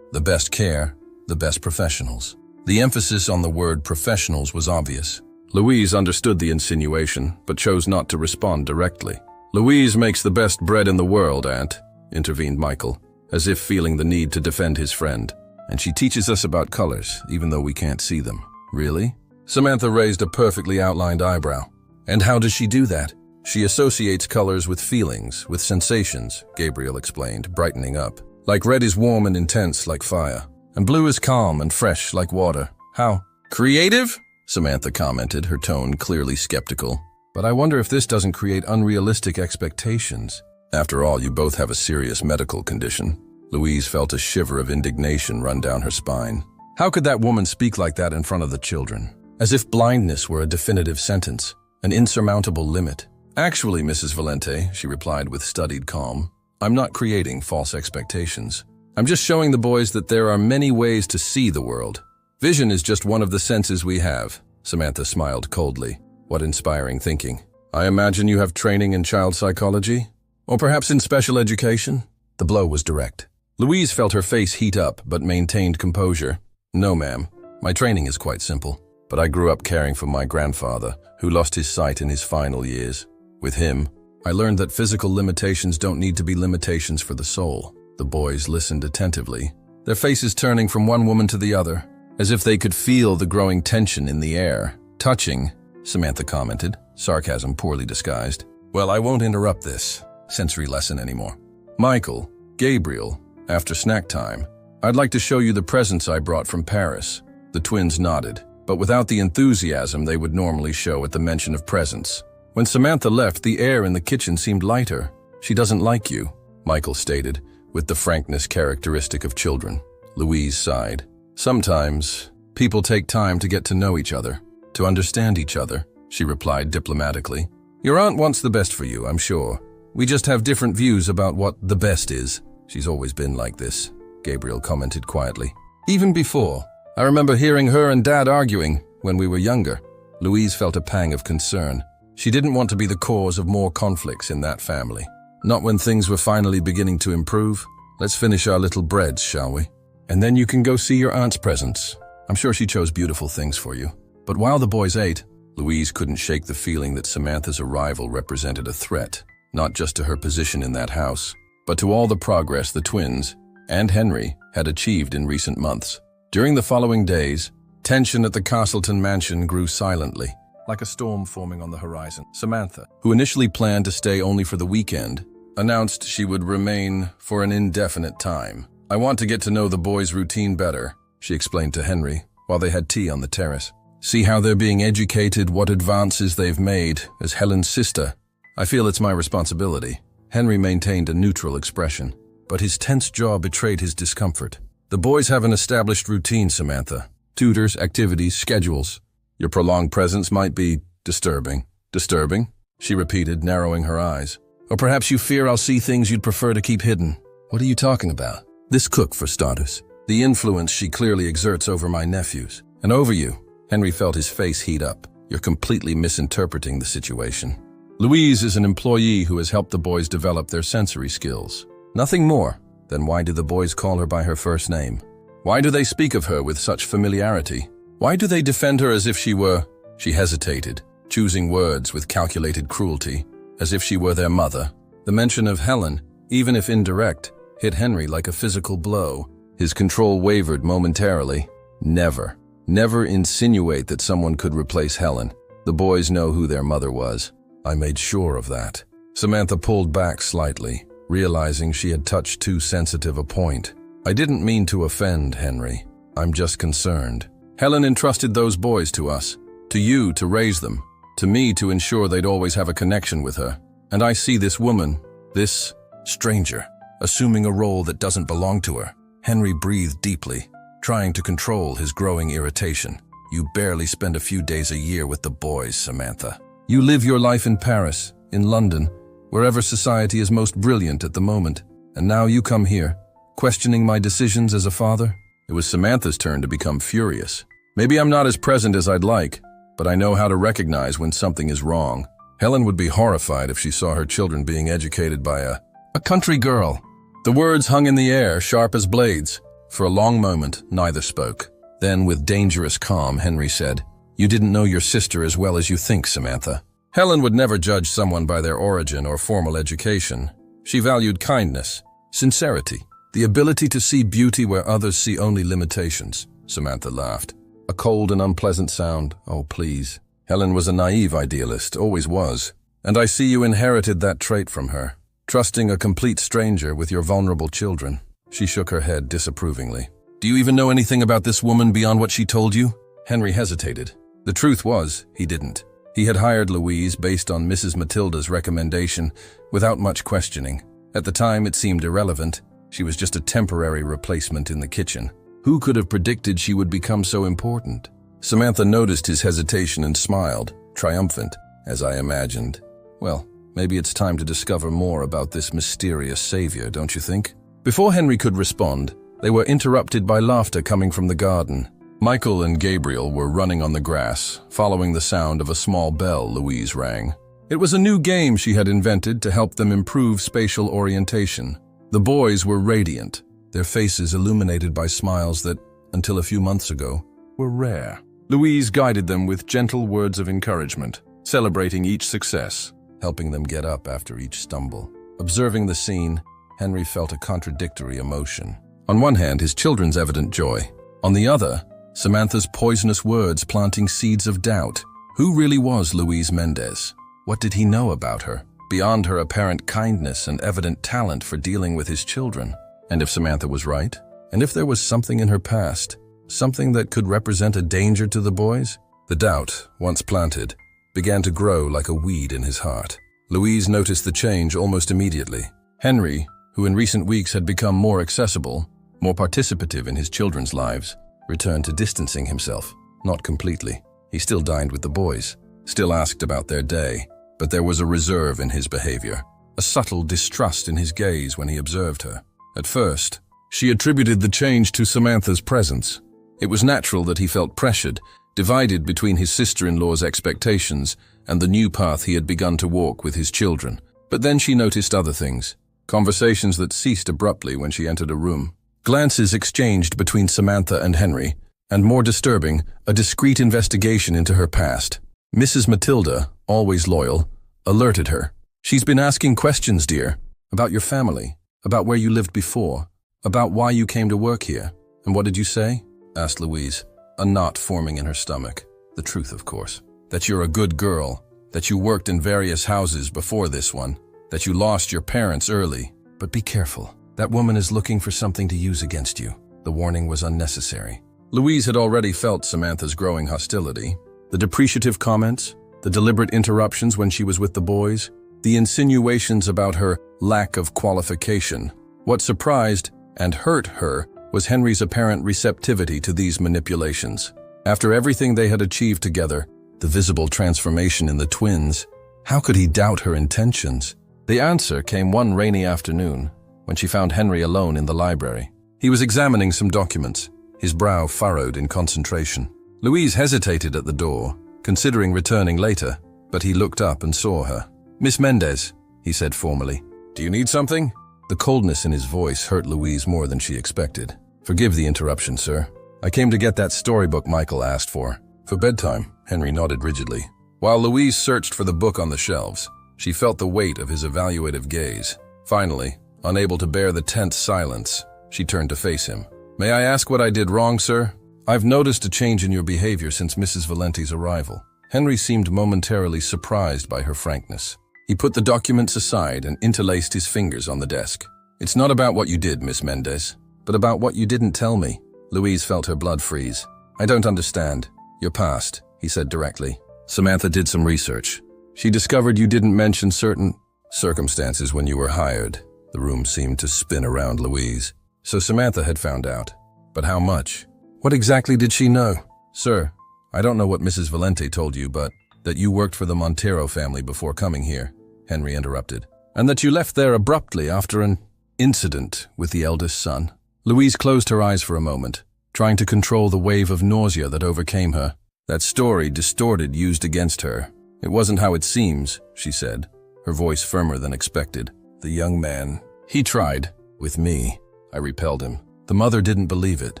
care, the best professionals." The emphasis on the word professionals was obvious. Louise understood the insinuation, but chose not to respond directly. "Louise makes the best bread in the world, Aunt," intervened Michael, as if feeling the need to defend his friend. "And she teaches us about colors, even though we can't see them." "Really?" Samantha raised a perfectly outlined eyebrow. "And how does she do that?" "She associates colors with feelings, with sensations," Gabriel explained, brightening up. "Like red is warm and intense like fire, and blue is calm and fresh like water." "How creative?" Samantha commented, her tone clearly skeptical. "But I wonder if this doesn't create unrealistic expectations. After all, you both have a serious medical condition." Louise felt a shiver of indignation run down her spine. How could that woman speak like that in front of the children? As if blindness were a definitive sentence, an insurmountable limit. "Actually, Mrs. Valente," she replied with studied calm, "I'm not creating false expectations. I'm just showing the boys that there are many ways to see the world. Vision is just one of the senses we have." Samantha smiled coldly. "What inspiring thinking. I imagine you have training in child psychology? Or perhaps in special education?" The blow was direct. Louise felt her face heat up, but maintained composure. "No, ma'am. My training is quite simple. But I grew up caring for my grandfather, who lost his sight in his final years. With him, I learned that physical limitations don't need to be limitations for the soul." The boys listened attentively, their faces turning from one woman to the other, as if they could feel the growing tension in the air. "Touching," Samantha commented, sarcasm poorly disguised. "Well, I won't interrupt this sensory lesson anymore. Michael, Gabriel, after snack time, I'd like to show you the presents I brought from Paris." The twins nodded, but without the enthusiasm they would normally show at the mention of presents. When Samantha left, the air in the kitchen seemed lighter. "She doesn't like you," Michael stated, with the frankness characteristic of children. Louise sighed. "Sometimes, people take time to get to know each other, to understand each other," she replied diplomatically. "Your aunt wants the best for you, I'm sure. We just have different views about what the best is." "She's always been like this," Gabriel commented quietly. "Even before. I remember hearing her and Dad arguing when we were younger." Louise felt a pang of concern. She didn't want to be the cause of more conflicts in that family. Not when things were finally beginning to improve. "Let's finish our little breads, shall we? And then you can go see your aunt's presents. I'm sure she chose beautiful things for you." But while the boys ate, Louise couldn't shake the feeling that Samantha's arrival represented a threat, not just to her position in that house, but to all the progress the twins, and Henry, had achieved in recent months. During the following days, tension at the Castleton mansion grew silently, like a storm forming on the horizon. Samantha, who initially planned to stay only for the weekend, announced she would remain for an indefinite time. "I want to get to know the boys' routine better," she explained to Henry, while they had tea on the terrace. "See how they're being educated, what advances they've made. As Helen's sister, I feel it's my responsibility." Henry maintained a neutral expression, but his tense jaw betrayed his discomfort. "The boys have an established routine, Samantha. Tutors, activities, schedules. Your prolonged presence might be disturbing." "Disturbing?" she repeated, narrowing her eyes. "Or perhaps you fear I'll see things you'd prefer to keep hidden." "What are you talking about?" "This cook, for starters. The influence she clearly exerts over my nephews. And over you." Henry felt his face heat up. "You're completely misinterpreting the situation. Louise is an employee who has helped the boys develop their sensory skills. Nothing more. Then why do the boys call her by her first name? Why do they speak of her with such familiarity? Why do they defend her as if she were—" She hesitated, choosing words with calculated cruelty, as if she were their mother. The mention of Helen, even if indirect, hit Henry like a physical blow. His control wavered momentarily. Never insinuate that someone could replace Helen. The boys know who their mother was. I made sure of that. Samantha pulled back slightly, realizing she had touched too sensitive a point. "I didn't mean to offend, Henry. I'm just concerned. Helen entrusted those boys to us, to you to raise them, to me to ensure they'd always have a connection with her. And I see this woman, this stranger, assuming a role that doesn't belong to her." Henry breathed deeply, trying to control his growing irritation. "You barely spend a few days a year with the boys, Samantha. You live your life in Paris, in London, wherever society is most brilliant at the moment. And now you come here, questioning my decisions as a father?" It was Samantha's turn to become furious. "Maybe I'm not as present as I'd like, but I know how to recognize when something is wrong. Helen would be horrified if she saw her children being educated by a country girl." The words hung in the air, sharp as blades. For a long moment, neither spoke. Then, with dangerous calm, Henry said, You didn't know your sister as well as you think, Samantha. Helen would never judge someone by their origin or formal education. She valued kindness, sincerity, the ability to see beauty where others see only limitations. Samantha laughed. A cold and unpleasant sound. Oh, please. Helen was a naive idealist, always was. And I see you inherited that trait from her. Trusting a complete stranger with your vulnerable children. She shook her head disapprovingly. Do you even know anything about this woman beyond what she told you? Henry hesitated. The truth was, he didn't. He had hired Louise based on Mrs. Matilda's recommendation, without much questioning. At the time, it seemed irrelevant. She was just a temporary replacement in the kitchen. Who could have predicted she would become so important? Samantha noticed his hesitation and smiled, triumphant, as I imagined. Well, maybe it's time to discover more about this mysterious savior, don't you think? Before Henry could respond, they were interrupted by laughter coming from the garden. Michael and Gabriel were running on the grass, following the sound of a small bell Louise rang. It was a new game she had invented to help them improve spatial orientation. The boys were radiant, their faces illuminated by smiles that, until a few months ago, were rare. Louise guided them with gentle words of encouragement, celebrating each success, helping them get up after each stumble. Observing the scene, Henry felt a contradictory emotion. On one hand, his children's evident joy. On the other, Samantha's poisonous words planting seeds of doubt. Who really was Louise Mendez? What did he know about her, beyond her apparent kindness and evident talent for dealing with his children? And if Samantha was right? And if there was something in her past, something that could represent a danger to the boys? The doubt, once planted, began to grow like a weed in his heart. Louise noticed the change almost immediately. Henry, who in recent weeks had become more accessible, more participative in his children's lives, returned to distancing himself. Not completely. He still dined with the boys, still asked about their day, but there was a reserve in his behavior, a subtle distrust in his gaze when he observed her. At first, she attributed the change to Samantha's presence. It was natural that he felt pressured, divided between his sister-in-law's expectations and the new path he had begun to walk with his children. But then she noticed other things, conversations that ceased abruptly when she entered a room. Glances exchanged between Samantha and Henry, and more disturbing, a discreet investigation into her past. Mrs. Matilda, always loyal, alerted her. She's been asking questions, dear, about your family, about where you lived before, about why you came to work here. And what did you say? Asked Louise, a knot forming in her stomach. The truth, of course. That you're a good girl, that you worked in various houses before this one, that you lost your parents early. But be careful. That woman is looking for something to use against you. The warning was unnecessary. Louise had already felt Samantha's growing hostility. The depreciative comments, the deliberate interruptions when she was with the boys, the insinuations about her lack of qualification. What surprised and hurt her was Henry's apparent receptivity to these manipulations. After everything they had achieved together, the visible transformation in the twins, how could he doubt her intentions? The answer came one rainy afternoon, when she found Henry alone in the library. He was examining some documents, his brow furrowed in concentration. Louise hesitated at the door, considering returning later, but he looked up and saw her. "Miss Mendez," he said formally. "Do you need something?" The coldness in his voice hurt Louise more than she expected. "Forgive the interruption, sir. I came to get that storybook Michael asked for." "For bedtime," Henry nodded rigidly. While Louise searched for the book on the shelves, she felt the weight of his evaluative gaze. Finally, unable to bear the tense silence, she turned to face him. "May I ask what I did wrong, sir? I've noticed a change in your behavior since Mrs. Valenti's arrival." Henry seemed momentarily surprised by her frankness. He put the documents aside and interlaced his fingers on the desk. "It's not about what you did, Miss Mendez, but about what you didn't tell me." Louise felt her blood freeze. "I don't understand. Your past," he said directly. "Samantha did some research. She discovered you didn't mention certain circumstances when you were hired." The room seemed to spin around Louise. So Samantha had found out. But how much? What exactly did she know? "Sir, I don't know what Mrs. Valenti told you, but that you worked for the Montero family before coming here," Henry interrupted. "And that you left there abruptly after an incident with the eldest son." Louise closed her eyes for a moment, trying to control the wave of nausea that overcame her. That story distorted, used against her. "It wasn't how it seems," she said, her voice firmer than expected. "The young man, he tried. With me. I repelled him. The mother didn't believe it.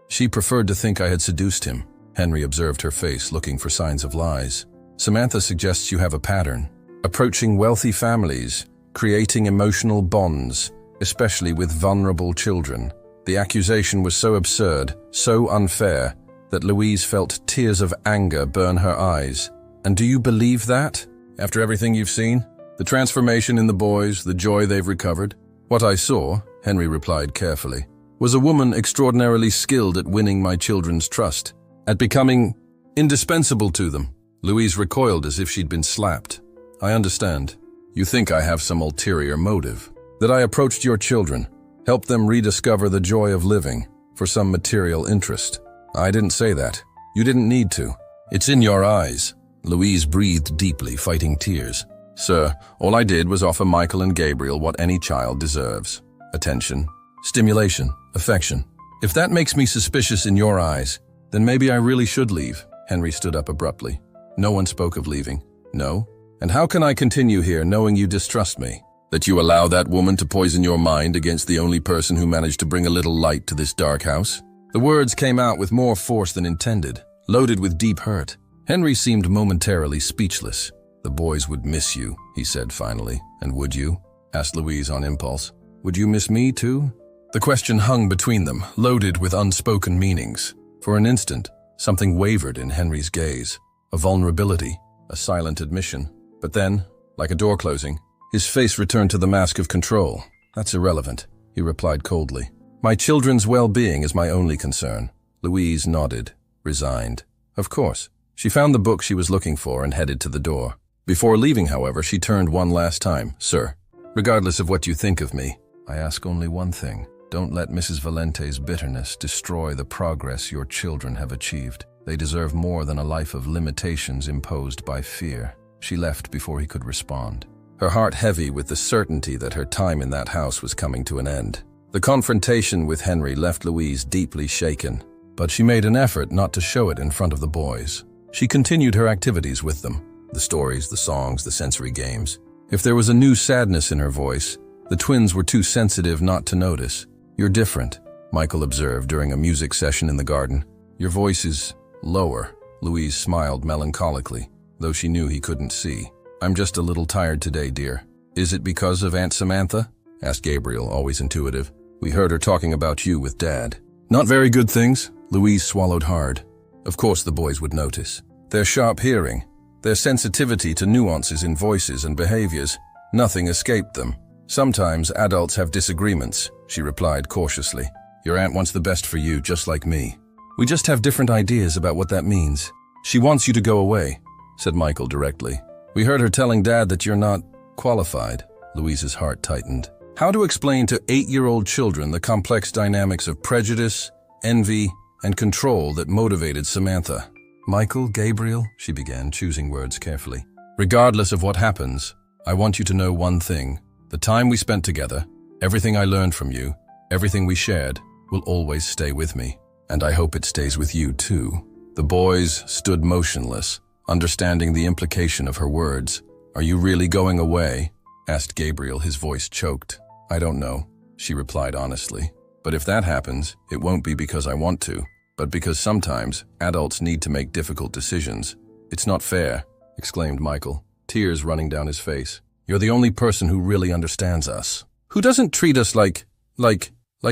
She preferred to think I had seduced him. Henry observed her face, looking for signs of lies. Samantha suggests you have a pattern. Approaching wealthy families, creating emotional bonds, especially with vulnerable children. The accusation was so absurd, so unfair, that Louise felt tears of anger burn her eyes. And do you believe that? After everything you've seen? The transformation in the boys, the joy they've recovered? What I saw, Henry replied carefully, was a woman extraordinarily skilled at winning my children's trust, at becoming indispensable to them. Louise recoiled as if she'd been slapped. I understand. You think I have some ulterior motive. That I approached your children, helped them rediscover the joy of living, for some material interest. I didn't say that. You didn't need to. It's in your eyes. Louise breathed deeply, fighting tears. Sir, all I did was offer Michael and Gabriel what any child deserves. Attention, stimulation, affection. If that makes me suspicious in your eyes, then maybe I really should leave. Henry stood up abruptly. No one spoke of leaving. No? And how can I continue here knowing you distrust me? That you allow that woman to poison your mind against the only person who managed to bring a little light to this dark house? The words came out with more force than intended, loaded with deep hurt. Henry seemed momentarily speechless. The boys would miss you, he said finally. And would you? Asked Louise on impulse. Would you miss me too? The question hung between them, loaded with unspoken meanings. For an instant, something wavered in Henry's gaze. A vulnerability, a silent admission. But then, like a door closing, his face returned to the mask of control. That's irrelevant, he replied coldly. My children's well-being is my only concern. Louise nodded, resigned. Of course. She found the book she was looking for and headed to the door. Before leaving, however, she turned one last time. Sir, regardless of what you think of me, I ask only one thing. Don't let Mrs. Valente's bitterness destroy the progress your children have achieved. They deserve more than a life of limitations imposed by fear. She left before he could respond, her heart heavy with the certainty that her time in that house was coming to an end. The confrontation with Henry left Louise deeply shaken, but she made an effort not to show it in front of the boys. She continued her activities with them, the stories, the songs, the sensory games. If there was a new sadness in her voice, the twins were too sensitive not to notice. You're different, Michael observed during a music session in the garden. Your voice is lower. Louise smiled melancholically, though she knew he couldn't see. I'm just a little tired today, dear. Is it because of Aunt Samantha? Asked Gabriel, always intuitive. We heard her talking about you with Dad. Not very good things. Louise swallowed hard. Of course the boys would notice. Their sharp hearing, their sensitivity to nuances in voices and behaviors, nothing escaped them. Sometimes adults have disagreements, she replied cautiously. Your aunt wants the best for you, just like me. We just have different ideas about what that means. She wants you to go away, said Michael directly. We heard her telling Dad that you're not qualified. Louise's heart tightened. How to explain to 8-year-old children the complex dynamics of prejudice, envy, and control that motivated Samantha? Michael, Gabriel, she began, choosing words carefully. Regardless of what happens, I want you to know one thing. The time we spent together, everything I learned from you, everything we shared, will always stay with me. And I hope it stays with you too. The boys stood motionless, understanding the implication of her words. Are you really going away? Asked Gabriel, his voice choked. I don't know, she replied honestly. But if that happens, it won't be because I want to, but because sometimes adults need to make difficult decisions. It's not fair, exclaimed Michael, tears running down his face. You're the only person who really understands us. Who doesn't treat us like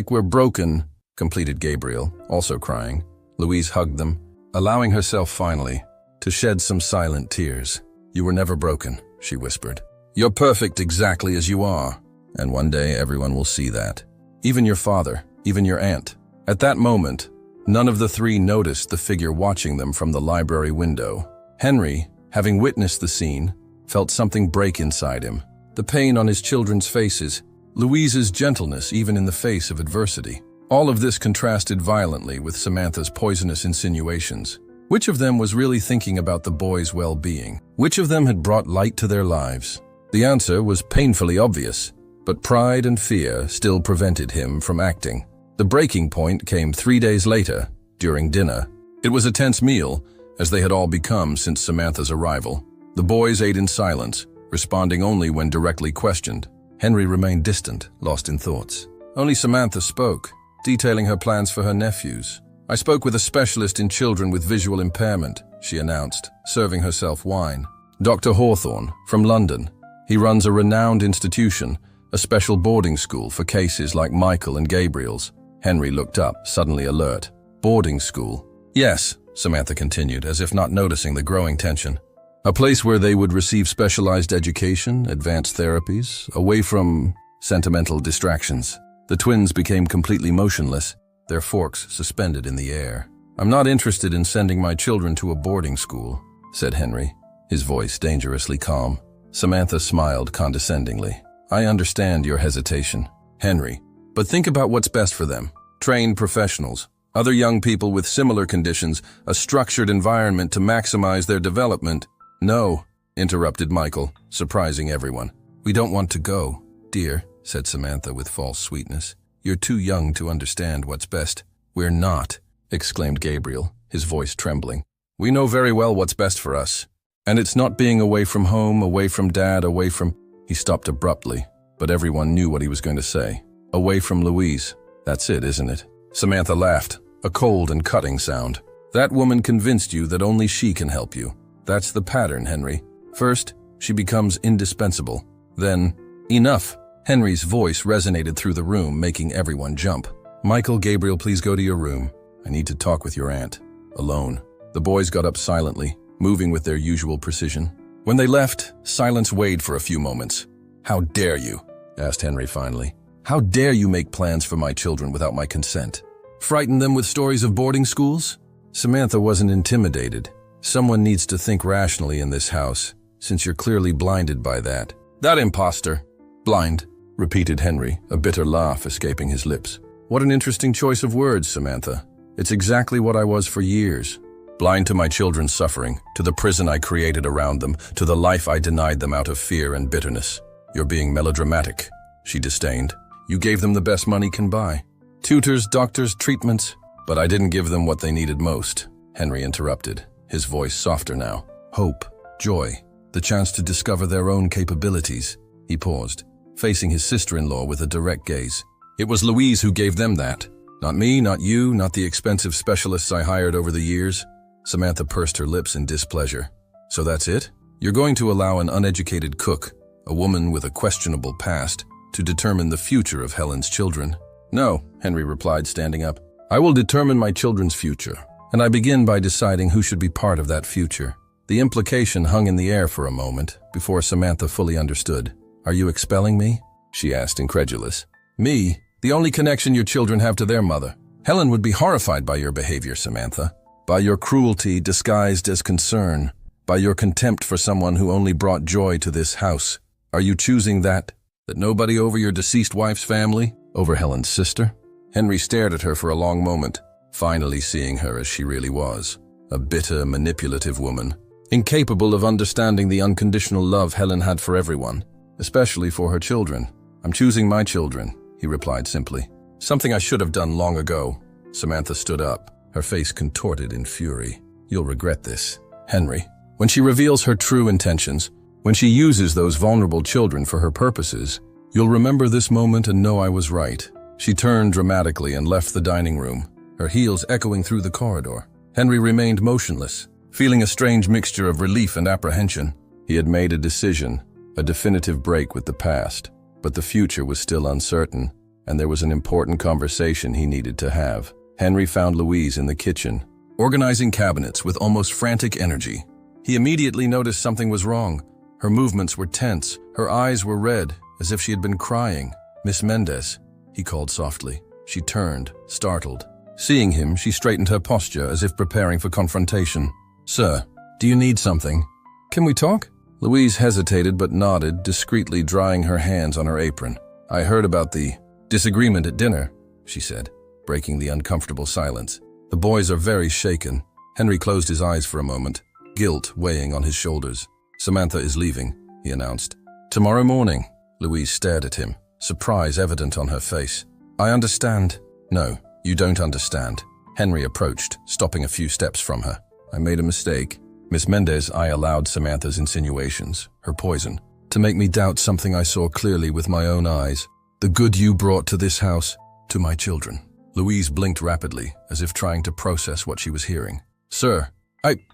we're broken, completed Gabriel, also crying. Louise hugged them, allowing herself finally to shed some silent tears. You were never broken, she whispered. You're perfect exactly as you are, and one day everyone will see that. Even your father, even your aunt. At that moment, none of the three noticed the figure watching them from the library window. Henry, having witnessed the scene, felt something break inside him. The pain on his children's faces, Louise's gentleness even in the face of adversity. All of this contrasted violently with Samantha's poisonous insinuations. Which of them was really thinking about the boys' well-being? Which of them had brought light to their lives? The answer was painfully obvious, but pride and fear still prevented him from acting. The breaking point came 3 days later, during dinner. It was a tense meal, as they had all become since Samantha's arrival. The boys ate in silence, responding only when directly questioned. Henry remained distant, lost in thoughts. Only Samantha spoke, detailing her plans for her nephews. I spoke with a specialist in children with visual impairment, she announced, serving herself wine. Dr. Hawthorne, from London. He runs a renowned institution, a special boarding school for cases like Michael and Gabriel's. Henry looked up, suddenly alert. Boarding school? Yes, Samantha continued, as if not noticing the growing tension. A place where they would receive specialized education, advanced therapies, away from sentimental distractions. The twins became completely motionless, their forks suspended in the air. I'm not interested in sending my children to a boarding school, said Henry, his voice dangerously calm. Samantha smiled condescendingly. I understand your hesitation, Henry, but think about what's best for them. Trained professionals, other young people with similar conditions, a structured environment to maximize their development. No, interrupted Michael, surprising everyone. We don't want to go, dear, said Samantha with false sweetness. You're too young to understand what's best. We're not, exclaimed Gabriel, his voice trembling. We know very well what's best for us. And it's not being away from home, away from Dad, away from... He stopped abruptly, but everyone knew what he was going to say. Away from Louise. That's it, isn't it? Samantha laughed, a cold and cutting sound. That woman convinced you that only she can help you. That's the pattern, Henry. First, she becomes indispensable. Then, enough. Henry's voice resonated through the room, making everyone jump. Michael, Gabriel, please go to your room. I need to talk with your aunt. Alone. The boys got up silently, moving with their usual precision. When they left, silence weighed for a few moments. How dare you? Asked Henry finally. How dare you make plans for my children without my consent? Frighten them with stories of boarding schools? Samantha wasn't intimidated. Someone needs to think rationally in this house, since you're clearly blinded by that. That imposter. Blind, repeated Henry, a bitter laugh escaping his lips. What an interesting choice of words, Samantha. It's exactly what I was for years. Blind to my children's suffering, to the prison I created around them, to the life I denied them out of fear and bitterness. You're being melodramatic, she disdained. You gave them the best money can buy. Tutors, doctors, treatments. But I didn't give them what they needed most, Henry interrupted, his voice softer now. Hope, joy, the chance to discover their own capabilities. He paused, facing his sister-in-law with a direct gaze. It was Louise who gave them that. Not me, not you, not the expensive specialists I hired over the years. Samantha pursed her lips in displeasure. So that's it? You're going to allow an uneducated cook, a woman with a questionable past, to determine the future of Helen's children? No, Henry replied, standing up. I will determine my children's future, and I begin by deciding who should be part of that future. The implication hung in the air for a moment, before Samantha fully understood. Are you expelling me? She asked, incredulous. Me? The only connection your children have to their mother. Helen would be horrified by your behavior, Samantha. By your cruelty disguised as concern. By your contempt for someone who only brought joy to this house. Are you choosing that? That nobody over your deceased wife's family? Over Helen's sister? Henry stared at her for a long moment, finally seeing her as she really was. A bitter, manipulative woman, incapable of understanding the unconditional love Helen had for everyone, especially for her children. I'm choosing my children, he replied simply. Something I should have done long ago. Samantha stood up, her face contorted in fury. You'll regret this, Henry. When she reveals her true intentions, when she uses those vulnerable children for her purposes, you'll remember this moment and know I was right. She turned dramatically and left the dining room, her heels echoing through the corridor. Henry remained motionless, feeling a strange mixture of relief and apprehension. He had made a decision, a definitive break with the past, but the future was still uncertain, and there was an important conversation he needed to have. Henry found Louise in the kitchen, organizing cabinets with almost frantic energy. He immediately noticed something was wrong. Her movements were tense, her eyes were red, as if she had been crying. Miss Mendez, he called softly. She turned, startled. Seeing him, she straightened her posture as if preparing for confrontation. Sir, do you need something? Can we talk? Louise hesitated but nodded, discreetly drying her hands on her apron. I heard about the disagreement at dinner, she said, breaking the uncomfortable silence. The boys are very shaken. Henry closed his eyes for a moment, guilt weighing on his shoulders. Samantha is leaving, he announced. Tomorrow morning. Louise stared at him, surprise evident on her face. I understand. No, you don't understand. Henry approached, stopping a few steps from her. I made a mistake. Miss Mendez, I allowed Samantha's insinuations, her poison, to make me doubt something I saw clearly with my own eyes. The good you brought to this house, to my children. Louise blinked rapidly, as if trying to process what she was hearing. "Sir,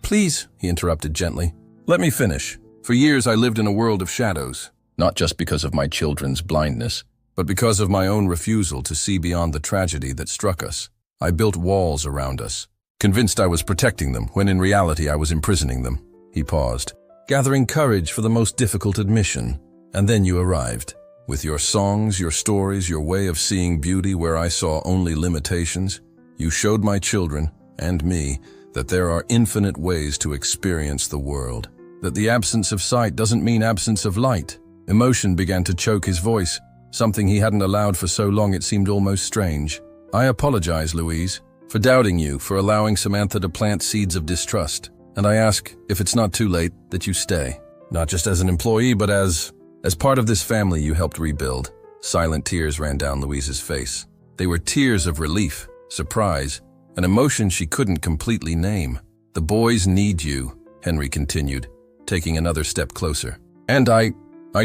please," he interrupted gently. "Let me finish. For years I lived in a world of shadows, not just because of my children's blindness, but because of my own refusal to see beyond the tragedy that struck us. I built walls around us, convinced I was protecting them, when in reality I was imprisoning them." He paused, gathering courage for the most difficult admission. "And then you arrived. With your songs, your stories, your way of seeing beauty where I saw only limitations, you showed my children, and me, that there are infinite ways to experience the world. That the absence of sight doesn't mean absence of light." Emotion began to choke his voice, something he hadn't allowed for so long it seemed almost strange. "I apologize, Louise, for doubting you, for allowing Samantha to plant seeds of distrust. And I ask, if it's not too late, that you stay. Not just as an employee, but as part of this family you helped rebuild." Silent tears ran down Louise's face. They were tears of relief, surprise, an emotion she couldn't completely name. "The boys need you," Henry continued, taking another step closer. "And I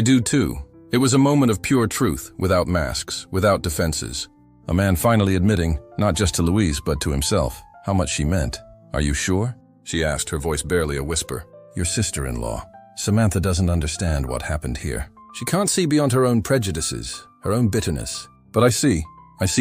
do too." It was a moment of pure truth, without masks, without defenses. A man finally admitting, not just to Louise, but to himself, how much she meant. "Are you sure?" she asked, her voice barely a whisper. "Your sister-in-law. Samantha doesn't understand what happened here. She can't see beyond her own prejudices, her own bitterness. But I see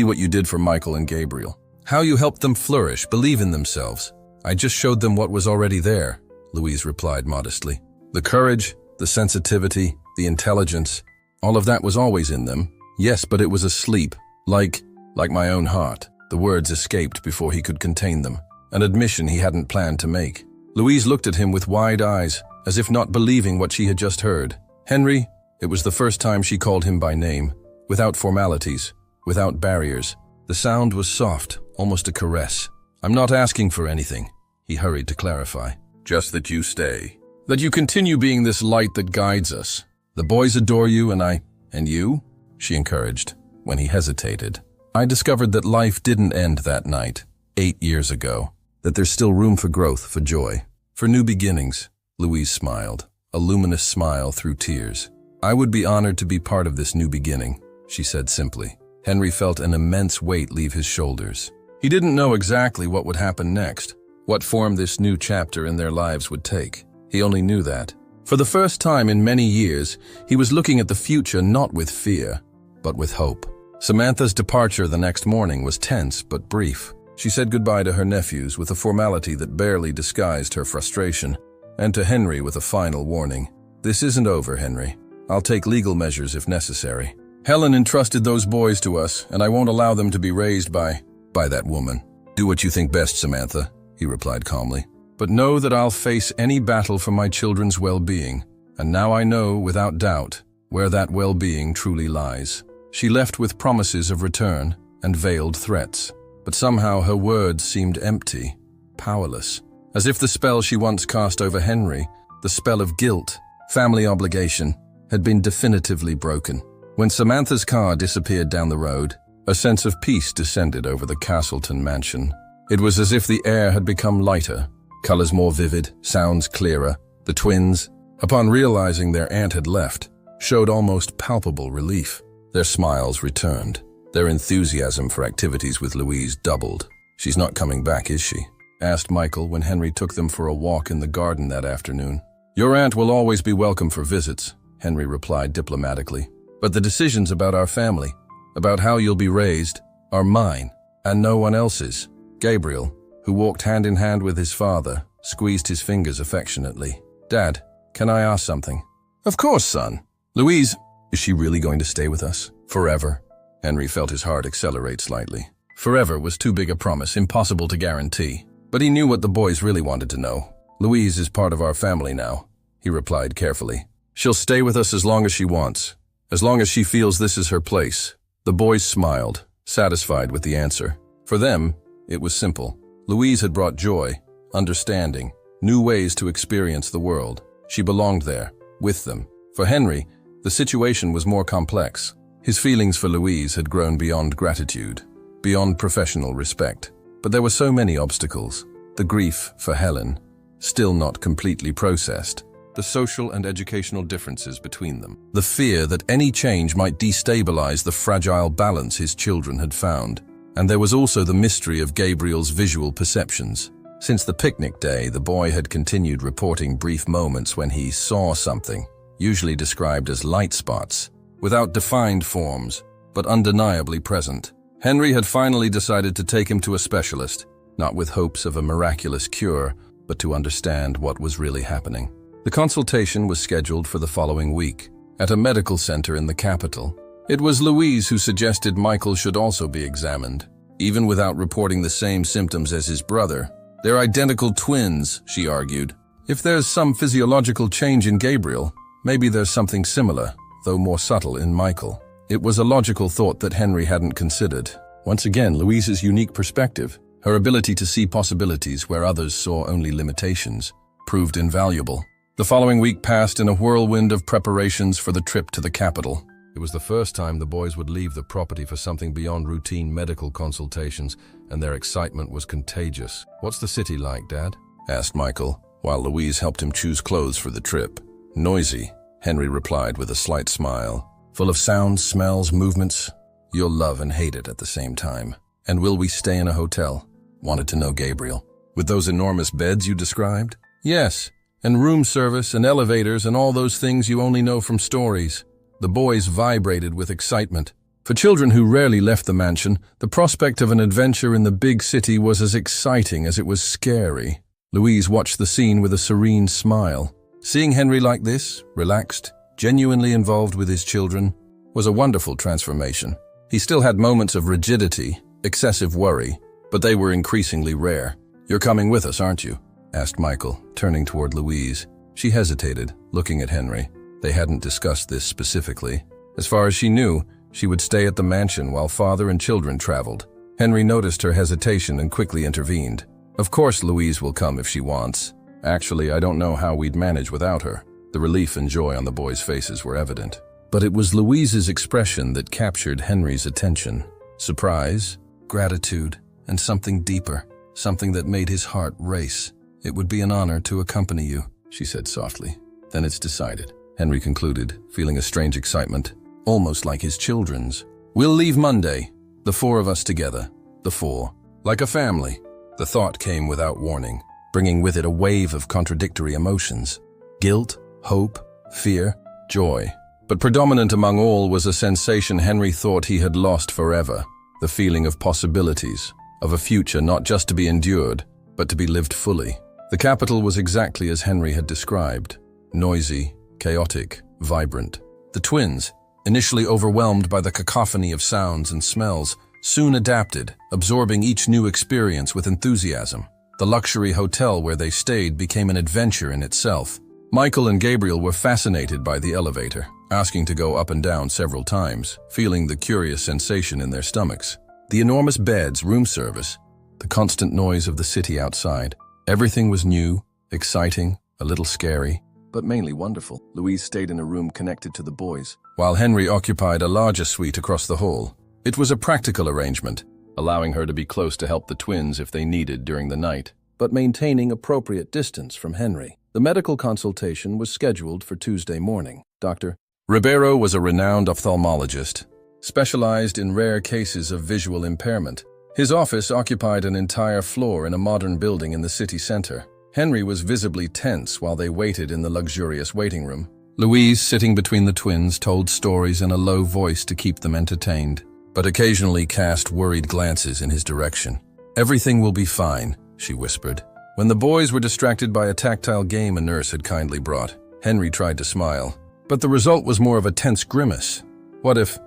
what you did for Michael and Gabriel. How you helped them flourish, believe in themselves. I just showed them what was already there," Louise replied modestly. "The courage, the sensitivity, the intelligence, all of that was always in them. Yes, but it was asleep, like my own heart." The words escaped before he could contain them, an admission he hadn't planned to make. Louise looked at him with wide eyes, as if not believing what she had just heard. "Henry," it was the first time she called him by name, without formalities, without barriers. The sound was soft, almost a caress. "I'm not asking for anything," he hurried to clarify. "Just that you stay. That you continue being this light that guides us. The boys adore you, and you?" she encouraged, when he hesitated. "I discovered that life didn't end that night, 8 years ago. That there's still room for growth, for joy, for new beginnings." Louise smiled, a luminous smile through tears. "I would be honored to be part of this new beginning," she said simply. Henry felt an immense weight leave his shoulders. He didn't know exactly what would happen next, what form this new chapter in their lives would take. He only knew that, for the first time in many years, he was looking at the future not with fear, but with hope. Samantha's departure the next morning was tense but brief. She said goodbye to her nephews with a formality that barely disguised her frustration, and to Henry with a final warning. "This isn't over, Henry. I'll take legal measures if necessary. Helen entrusted those boys to us, and I won't allow them to be raised by that woman." "Do what you think best, Samantha," he replied calmly. "But know that I'll face any battle for my children's well-being, and now I know, without doubt, where that well-being truly lies." She left with promises of return and veiled threats, but somehow her words seemed empty, powerless, as if the spell she once cast over Henry, the spell of guilt, family obligation, had been definitively broken. When Samantha's car disappeared down the road, a sense of peace descended over the Castleton mansion. It was as if the air had become lighter, colors more vivid, sounds clearer. The twins, upon realizing their aunt had left, showed almost palpable relief. Their smiles returned. Their enthusiasm for activities with Louise doubled. "She's not coming back, is she?" asked Michael when Henry took them for a walk in the garden that afternoon. "Your aunt will always be welcome for visits," Henry replied diplomatically. "But the decisions about our family, about how you'll be raised, are mine, and no one else's." Gabriel, who walked hand in hand with his father, squeezed his fingers affectionately. "Dad, can I ask something?" "Of course, son." "Louise, is she really going to stay with us? Forever?" Henry felt his heart accelerate slightly. Forever was too big a promise, impossible to guarantee. But he knew what the boys really wanted to know. "Louise is part of our family now," he replied carefully. "She'll stay with us as long as she wants, as long as she feels this is her place." The boys smiled, satisfied with the answer. For them, it was simple. Louise had brought joy, understanding, new ways to experience the world. She belonged there, with them. For Henry, the situation was more complex. His feelings for Louise had grown beyond gratitude, beyond professional respect. But there were so many obstacles. The grief for Helen, still not completely processed. The social and educational differences between them. The fear that any change might destabilize the fragile balance his children had found. And there was also the mystery of Gabriel's visual perceptions. Since the picnic day, the boy had continued reporting brief moments when he saw something, usually described as light spots, without defined forms, but undeniably present. Henry had finally decided to take him to a specialist, not with hopes of a miraculous cure, but to understand what was really happening. The consultation was scheduled for the following week, at a medical center in the capital. It was Louise who suggested Michael should also be examined, even without reporting the same symptoms as his brother. They're identical twins, she argued. If there's some physiological change in Gabriel, maybe there's something similar, though more subtle, in Michael. It was a logical thought that Henry hadn't considered. Once again, Louise's unique perspective, her ability to see possibilities where others saw only limitations, proved invaluable. The following week passed in a whirlwind of preparations for the trip to the capital. It was the first time the boys would leave the property for something beyond routine medical consultations, and their excitement was contagious. "What's the city like, Dad?" asked Michael, while Louise helped him choose clothes for the trip. "Noisy," Henry replied with a slight smile. "Full of sounds, smells, movements. You'll love and hate it at the same time." "And will we stay in a hotel?" wanted to know Gabriel. "With those enormous beds you described?" "Yes, and room service and elevators and all those things you only know from stories." The boys vibrated with excitement. For children who rarely left the mansion, the prospect of an adventure in the big city was as exciting as it was scary. Louise watched the scene with a serene smile. Seeing Henry like this, relaxed, genuinely involved with his children, was a wonderful transformation. He still had moments of rigidity, excessive worry, but they were increasingly rare. "You're coming with us, aren't you?" asked Michael, turning toward Louise. She hesitated, looking at Henry. They hadn't discussed this specifically. As far as she knew, she would stay at the mansion while father and children traveled. Henry noticed her hesitation and quickly intervened. "Of course Louise will come if she wants. Actually, I don't know how we'd manage without her." The relief and joy on the boys' faces were evident. But it was Louise's expression that captured Henry's attention. Surprise, gratitude, and something deeper, something that made his heart race. "It would be an honor to accompany you," she said softly. "Then it's decided," Henry concluded, feeling a strange excitement, almost like his children's. "We'll leave Monday, the four of us together, the four, like a family." The thought came without warning, bringing with it a wave of contradictory emotions. Guilt, hope, fear, joy. But predominant among all was a sensation Henry thought he had lost forever, the feeling of possibilities, of a future not just to be endured, but to be lived fully. The capital was exactly as Henry had described, noisy, chaotic, vibrant. The twins, initially overwhelmed by the cacophony of sounds and smells, soon adapted, absorbing each new experience with enthusiasm. The luxury hotel where they stayed became an adventure in itself. Michael and Gabriel were fascinated by the elevator, asking to go up and down several times, feeling the curious sensation in their stomachs. The enormous beds, room service, the constant noise of the city outside. Everything was new, exciting, a little scary, but mainly wonderful. Louise stayed in a room connected to the boys, while Henry occupied a larger suite across the hall. It was a practical arrangement, allowing her to be close to help the twins if they needed during the night, but maintaining appropriate distance from Henry. The medical consultation was scheduled for Tuesday morning. Dr. Ribeiro was a renowned ophthalmologist, specialized in rare cases of visual impairment. His office occupied an entire floor in a modern building in the city center. Henry was visibly tense while they waited in the luxurious waiting room. Louise, sitting between the twins, told stories in a low voice to keep them entertained, but occasionally cast worried glances in his direction. "Everything will be fine," she whispered. When the boys were distracted by a tactile game a nurse had kindly brought, Henry tried to smile, but the result was more of a tense grimace. What if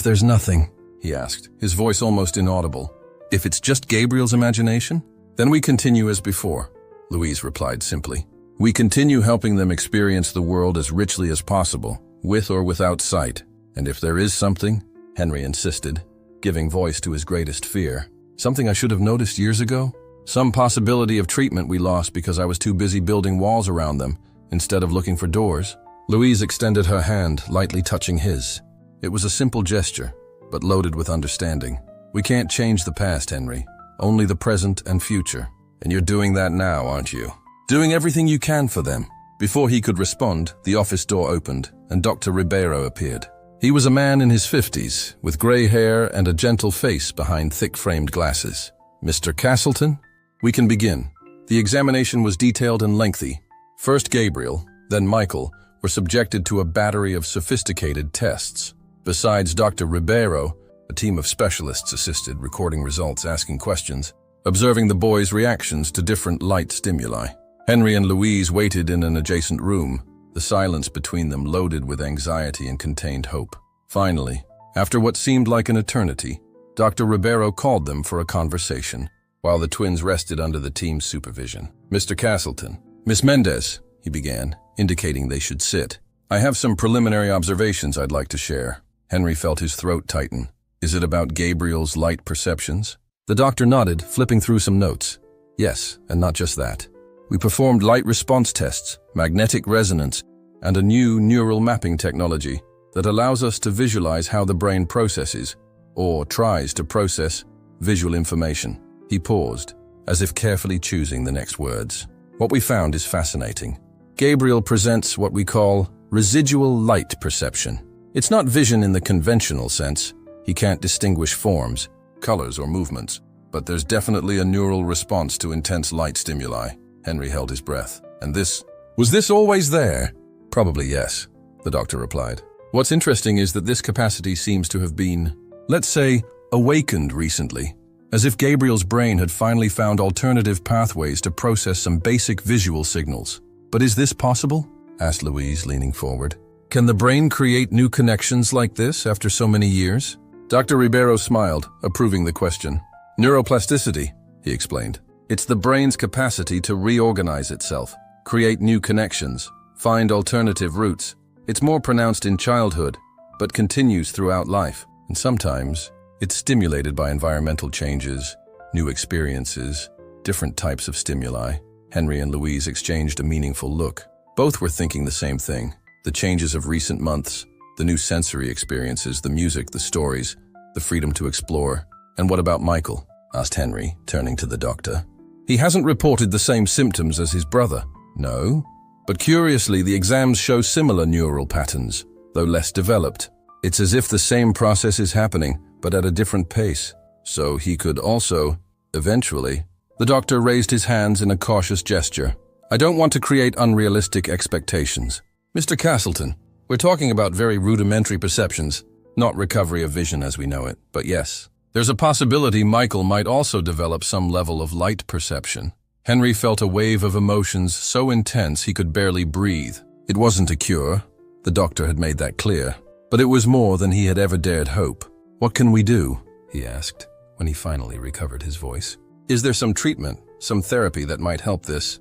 there's nothing?" he asked, his voice almost inaudible. "If it's just Gabriel's imagination? Then we continue as before," Louise replied simply. "We continue helping them experience the world as richly as possible, with or without sight. And if there is something," Henry insisted, giving voice to his greatest fear, "something I should have noticed years ago? Some possibility of treatment we lost because I was too busy building walls around them, instead of looking for doors." Louise extended her hand, lightly touching his. It was a simple gesture, but loaded with understanding. "We can't change the past, Henry. Only the present and future. And you're doing that now, aren't you? Doing everything you can for them." Before he could respond, the office door opened, and Dr. Ribeiro appeared. He was a man in his 50s, with gray hair and a gentle face behind thick-framed glasses. "Mr. Castleton, we can begin." The examination was detailed and lengthy. First Gabriel, then Michael, were subjected to a battery of sophisticated tests. Besides Dr. Ribeiro, a team of specialists assisted, recording results, asking questions, observing the boys' reactions to different light stimuli. Henry and Louise waited in an adjacent room, the silence between them loaded with anxiety and contained hope. Finally, after what seemed like an eternity, Dr. Ribeiro called them for a conversation, while the twins rested under the team's supervision. "Mr. Castleton, Miss Mendez," he began, indicating they should sit. "I have some preliminary observations I'd like to share." Henry felt his throat tighten. "Is it about Gabriel's light perceptions?" The doctor nodded, flipping through some notes. "Yes, and not just that. We performed light response tests, magnetic resonance, and a new neural mapping technology that allows us to visualize how the brain processes, or tries to process, visual information." He paused, as if carefully choosing the next words. "What we found is fascinating. Gabriel presents what we call residual light perception. It's not vision in the conventional sense. He can't distinguish forms, colors, or movements. But there's definitely a neural response to intense light stimuli." Henry held his breath. "And was this always there?" "Probably yes," the doctor replied. "What's interesting is that this capacity seems to have been, let's say, awakened recently, as if Gabriel's brain had finally found alternative pathways to process some basic visual signals." "But is this possible?" asked Louise, leaning forward. "Can the brain create new connections like this after so many years?" Dr. Ribeiro smiled, approving the question. "Neuroplasticity," he explained. "It's the brain's capacity to reorganize itself, create new connections, find alternative routes. It's more pronounced in childhood, but continues throughout life. And sometimes, it's stimulated by environmental changes, new experiences, different types of stimuli." Henry and Louise exchanged a meaningful look. Both were thinking the same thing. The changes of recent months, the new sensory experiences, the music, the stories, the freedom to explore. "And what about Michael?" asked Henry, turning to the doctor. "He hasn't reported the same symptoms as his brother." "No, but curiously the exams show similar neural patterns, though less developed. It's as if the same process is happening, but at a different pace. So he could also, eventually." The doctor raised his hands in a cautious gesture. "I don't want to create unrealistic expectations. Mr. Castleton, we're talking about very rudimentary perceptions, not recovery of vision as we know it. But yes, there's a possibility Michael might also develop some level of light perception." Henry felt a wave of emotions so intense he could barely breathe. It wasn't a cure, the doctor had made that clear, but it was more than he had ever dared hope. "What can we do?" he asked, when he finally recovered his voice. "Is there some treatment, some therapy that might help this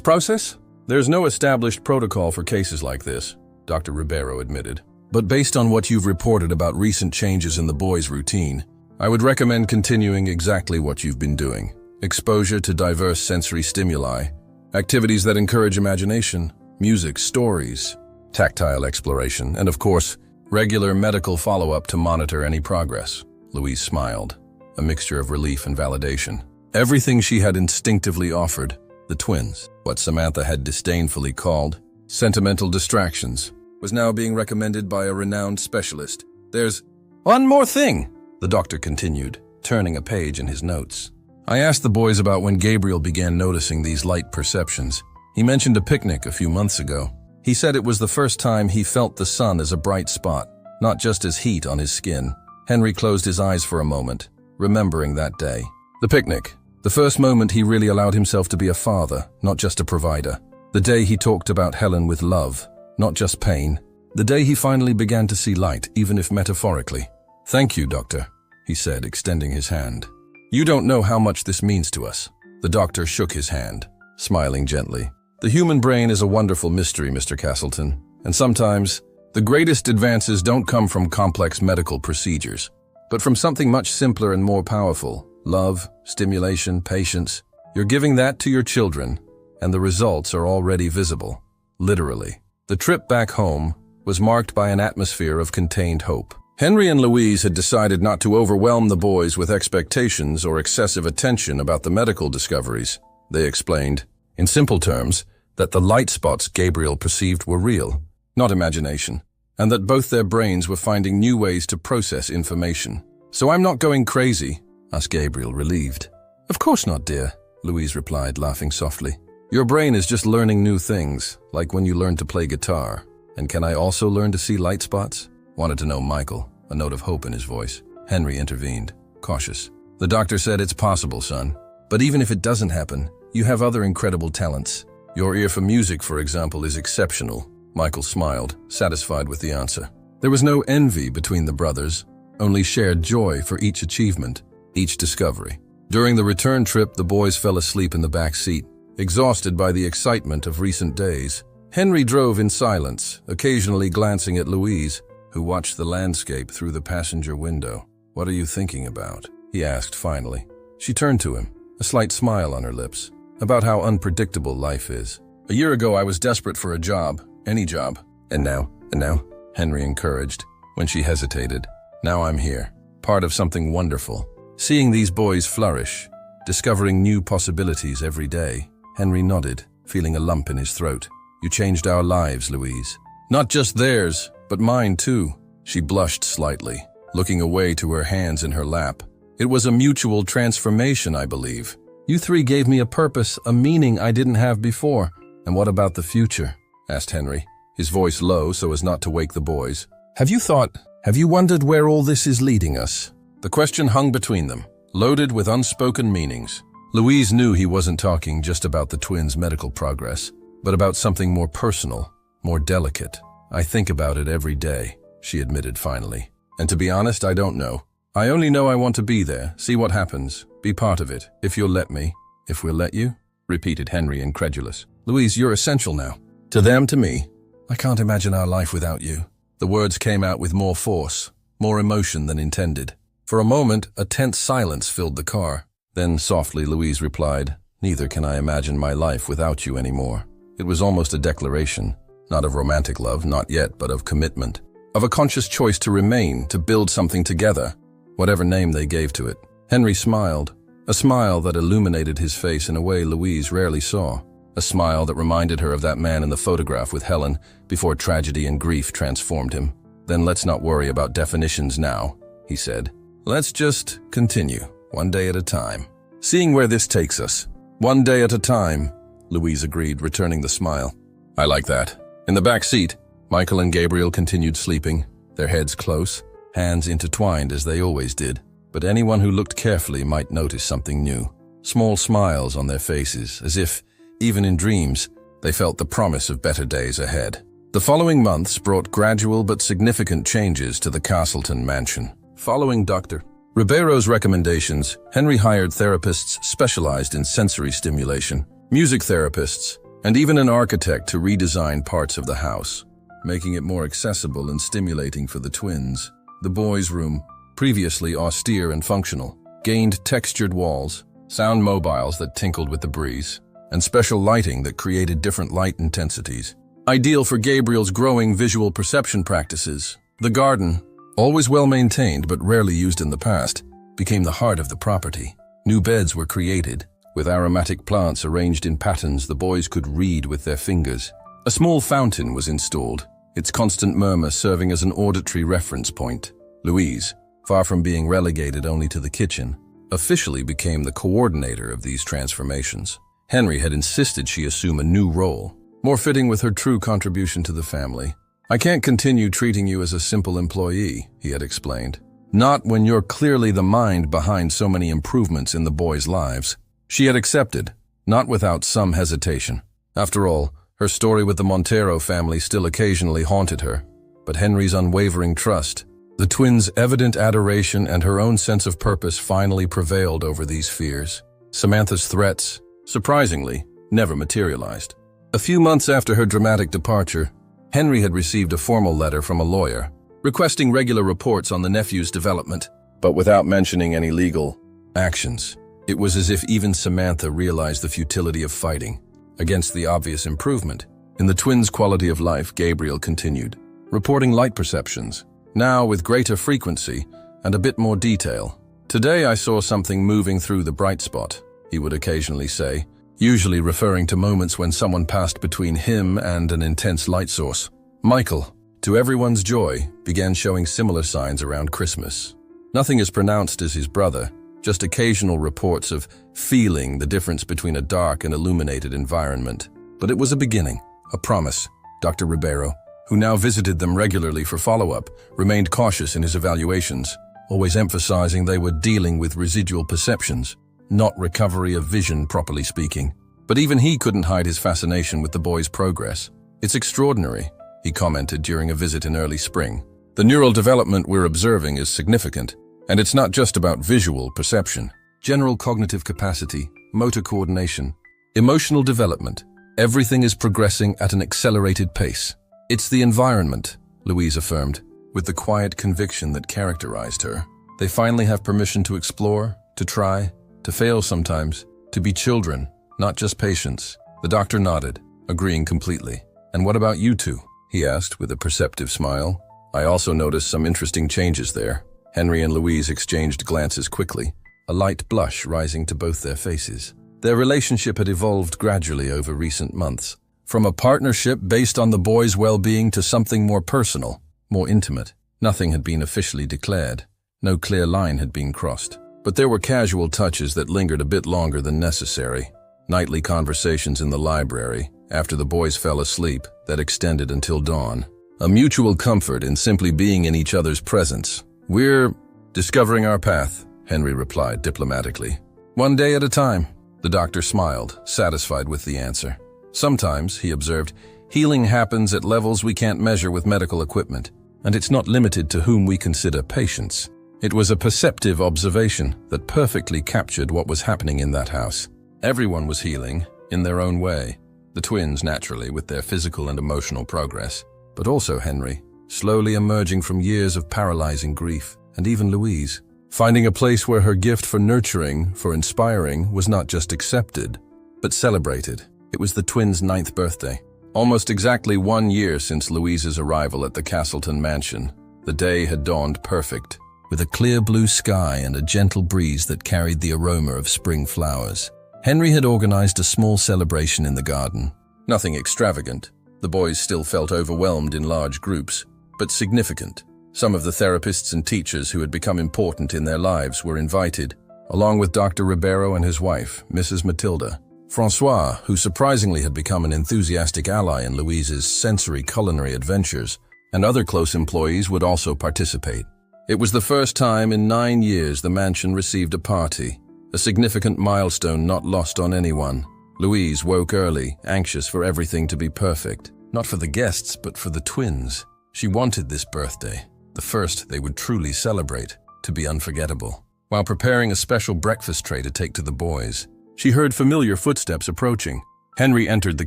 process?" "There's no established protocol for cases like this," Dr. Ribeiro admitted. "But based on what you've reported about recent changes in the boy's routine, I would recommend continuing exactly what you've been doing. Exposure to diverse sensory stimuli, activities that encourage imagination, music, stories, tactile exploration, and of course, regular medical follow-up to monitor any progress." Louise smiled, a mixture of relief and validation. Everything she had instinctively offered, the twins, what Samantha had disdainfully called sentimental distractions, was now being recommended by a renowned specialist. "There's one more thing," the doctor continued, turning a page in his notes. "I asked the boys about when Gabriel began noticing these light perceptions. He mentioned a picnic a few months ago. He said it was the first time he felt the sun as a bright spot, not just as heat on his skin." Henry closed his eyes for a moment, remembering that day. The picnic. The first moment he really allowed himself to be a father, not just a provider. The day he talked about Helen with love, not just pain. The day he finally began to see light, even if metaphorically. "Thank you, doctor," he said, extending his hand. "You don't know how much this means to us." The doctor shook his hand, smiling gently. "The human brain is a wonderful mystery, Mr. Castleton, and sometimes the greatest advances don't come from complex medical procedures, but from something much simpler and more powerful. Love, stimulation, patience. You're giving that to your children, and the results are already visible. Literally." The trip back home was marked by an atmosphere of contained hope. Henry and Louise had decided not to overwhelm the boys with expectations or excessive attention about the medical discoveries. They explained, in simple terms, that the light spots Gabriel perceived were real, not imagination, and that both their brains were finding new ways to process information. "So I'm not going crazy?" asked Gabriel, relieved. "Of course not, dear," Louise replied, laughing softly. "Your brain is just learning new things, like when you learn to play guitar. And can I also learn to see light spots?" wanted to know Michael, a note of hope in his voice. Henry intervened, cautious. "The doctor said it's possible, son. But even if it doesn't happen, you have other incredible talents. Your ear for music, for example, is exceptional." Michael smiled, satisfied with the answer. There was no envy between the brothers, only shared joy for each achievement, each discovery. During the return trip, the boys fell asleep in the back seat, exhausted by the excitement of recent days. Henry drove in silence, occasionally glancing at Louise, who watched the landscape through the passenger window. "What are you thinking about?" he asked finally. She turned to him, a slight smile on her lips, about how unpredictable life is. "A year ago, I was desperate for a job, any job. And now, Henry encouraged, when she hesitated. "Now I'm here, part of something wonderful. Seeing these boys flourish, discovering new possibilities every day." Henry nodded, feeling a lump in his throat. "You changed our lives, Louise. Not just theirs, but mine too." She blushed slightly, looking away to her hands in her lap. "It was a mutual transformation, I believe. You three gave me a purpose, a meaning I didn't have before." "And what about the future?" asked Henry, his voice low so as not to wake the boys. Have you wondered where all this is leading us?" The question hung between them, loaded with unspoken meanings. Louise knew he wasn't talking just about the twins' medical progress, but about something more personal, more delicate. "I think about it every day," she admitted finally. "And to be honest, I don't know. I only know I want to be there, see what happens, be part of it, if you'll let me." "If we'll let you?" repeated Henry, incredulous. "Louise, you're essential now. To them, to me. I can't imagine our life without you." The words came out with more force, more emotion than intended. For a moment, a tense silence filled the car. Then softly Louise replied, "Neither can I imagine my life without you anymore." It was almost a declaration, not of romantic love, not yet, but of commitment, of a conscious choice to remain, to build something together, whatever name they gave to it. Henry smiled, a smile that illuminated his face in a way Louise rarely saw, a smile that reminded her of that man in the photograph with Helen before tragedy and grief transformed him. "Then let's not worry about definitions now," he said. "Let's just continue, one day at a time. Seeing where this takes us. One day at a time," Louise agreed, returning the smile. "I like that." In the back seat, Michael and Gabriel continued sleeping, their heads close, hands intertwined as they always did. But anyone who looked carefully might notice something new. Small smiles on their faces, as if, even in dreams, they felt the promise of better days ahead. The following months brought gradual but significant changes to the Castleton mansion. Following Dr. Ribeiro's recommendations, Henry hired therapists specialized in sensory stimulation, music therapists, and even an architect to redesign parts of the house, making it more accessible and stimulating for the twins. The boys' room, previously austere and functional, gained textured walls, sound mobiles that tinkled with the breeze, and special lighting that created different light intensities. Ideal for Gabriel's growing visual perception practices, the garden, always well-maintained but rarely used in the past, became the heart of the property. New beds were created, with aromatic plants arranged in patterns the boys could read with their fingers. A small fountain was installed, its constant murmur serving as an auditory reference point. Louise, far from being relegated only to the kitchen, officially became the coordinator of these transformations. Henry had insisted she assume a new role, more fitting with her true contribution to the family. "I can't continue treating you as a simple employee," he had explained. "Not when you're clearly the mind behind so many improvements in the boys' lives." She had accepted, not without some hesitation. After all, her story with the Montero family still occasionally haunted her. But Henry's unwavering trust, the twins' evident adoration, and her own sense of purpose finally prevailed over these fears. Samantha's threats, surprisingly, never materialized. A few months after her dramatic departure, Henry had received a formal letter from a lawyer, requesting regular reports on the nephew's development, but without mentioning any legal actions. It was as if even Samantha realized the futility of fighting against the obvious improvement. In the twins' quality of life, Gabriel continued, reporting light perceptions, now with greater frequency and a bit more detail. "Today I saw something moving through the bright spot," he would occasionally say, usually referring to moments when someone passed between him and an intense light source. "Michael, to everyone's joy, began showing similar signs around Christmas. Nothing as pronounced as his brother, just occasional reports of feeling the difference between a dark and illuminated environment. But it was a beginning, a promise. Dr. Ribeiro, who now visited them regularly for follow-up, remained cautious in his evaluations, always emphasizing they were dealing with residual perceptions, not recovery of vision, properly speaking. But even he couldn't hide his fascination with the boy's progress. "It's extraordinary," he commented during a visit in early spring. "The neural development we're observing is significant, and it's not just about visual perception. General cognitive capacity, motor coordination, emotional development. Everything is progressing at an accelerated pace." "It's the environment," Louise affirmed, with the quiet conviction that characterized her. "They finally have permission to explore, to try, to fail sometimes, to be children, not just patients." The doctor nodded, agreeing completely. "And what about you two?" he asked with a perceptive smile. "I also noticed some interesting changes there." Henry and Louise exchanged glances quickly, a light blush rising to both their faces. Their relationship had evolved gradually over recent months, from a partnership based on the boy's well-being to something more personal, more intimate. Nothing had been officially declared. No clear line had been crossed. But there were casual touches that lingered a bit longer than necessary. Nightly conversations in the library, after the boys fell asleep, that extended until dawn. A mutual comfort in simply being in each other's presence. "We're discovering our path," Henry replied diplomatically. "One day at a time." The doctor smiled, satisfied with the answer. "Sometimes," he observed, "healing happens at levels we can't measure with medical equipment, and it's not limited to whom we consider patients." It was a perceptive observation that perfectly captured what was happening in that house. Everyone was healing, in their own way. The twins, naturally, with their physical and emotional progress, but also Henry, slowly emerging from years of paralyzing grief, and even Louise, finding a place where her gift for nurturing, for inspiring, was not just accepted, but celebrated. It was the twins' 9th birthday. Almost exactly 1 year since Louise's arrival at the Castleton mansion. The day had dawned perfect, with a clear blue sky and a gentle breeze that carried the aroma of spring flowers. Henry had organized a small celebration in the garden. Nothing extravagant. The boys still felt overwhelmed in large groups, but significant. Some of the therapists and teachers who had become important in their lives were invited, along with Dr. Ribeiro and his wife, Mrs. Matilda. Francois, who surprisingly had become an enthusiastic ally in Louise's sensory culinary adventures, and other close employees would also participate. It was the first time in 9 years the mansion received a party, a significant milestone not lost on anyone. Louise woke early, anxious for everything to be perfect. Not for the guests, but for the twins. She wanted this birthday, the first they would truly celebrate, to be unforgettable. While preparing a special breakfast tray to take to the boys, she heard familiar footsteps approaching. Henry entered the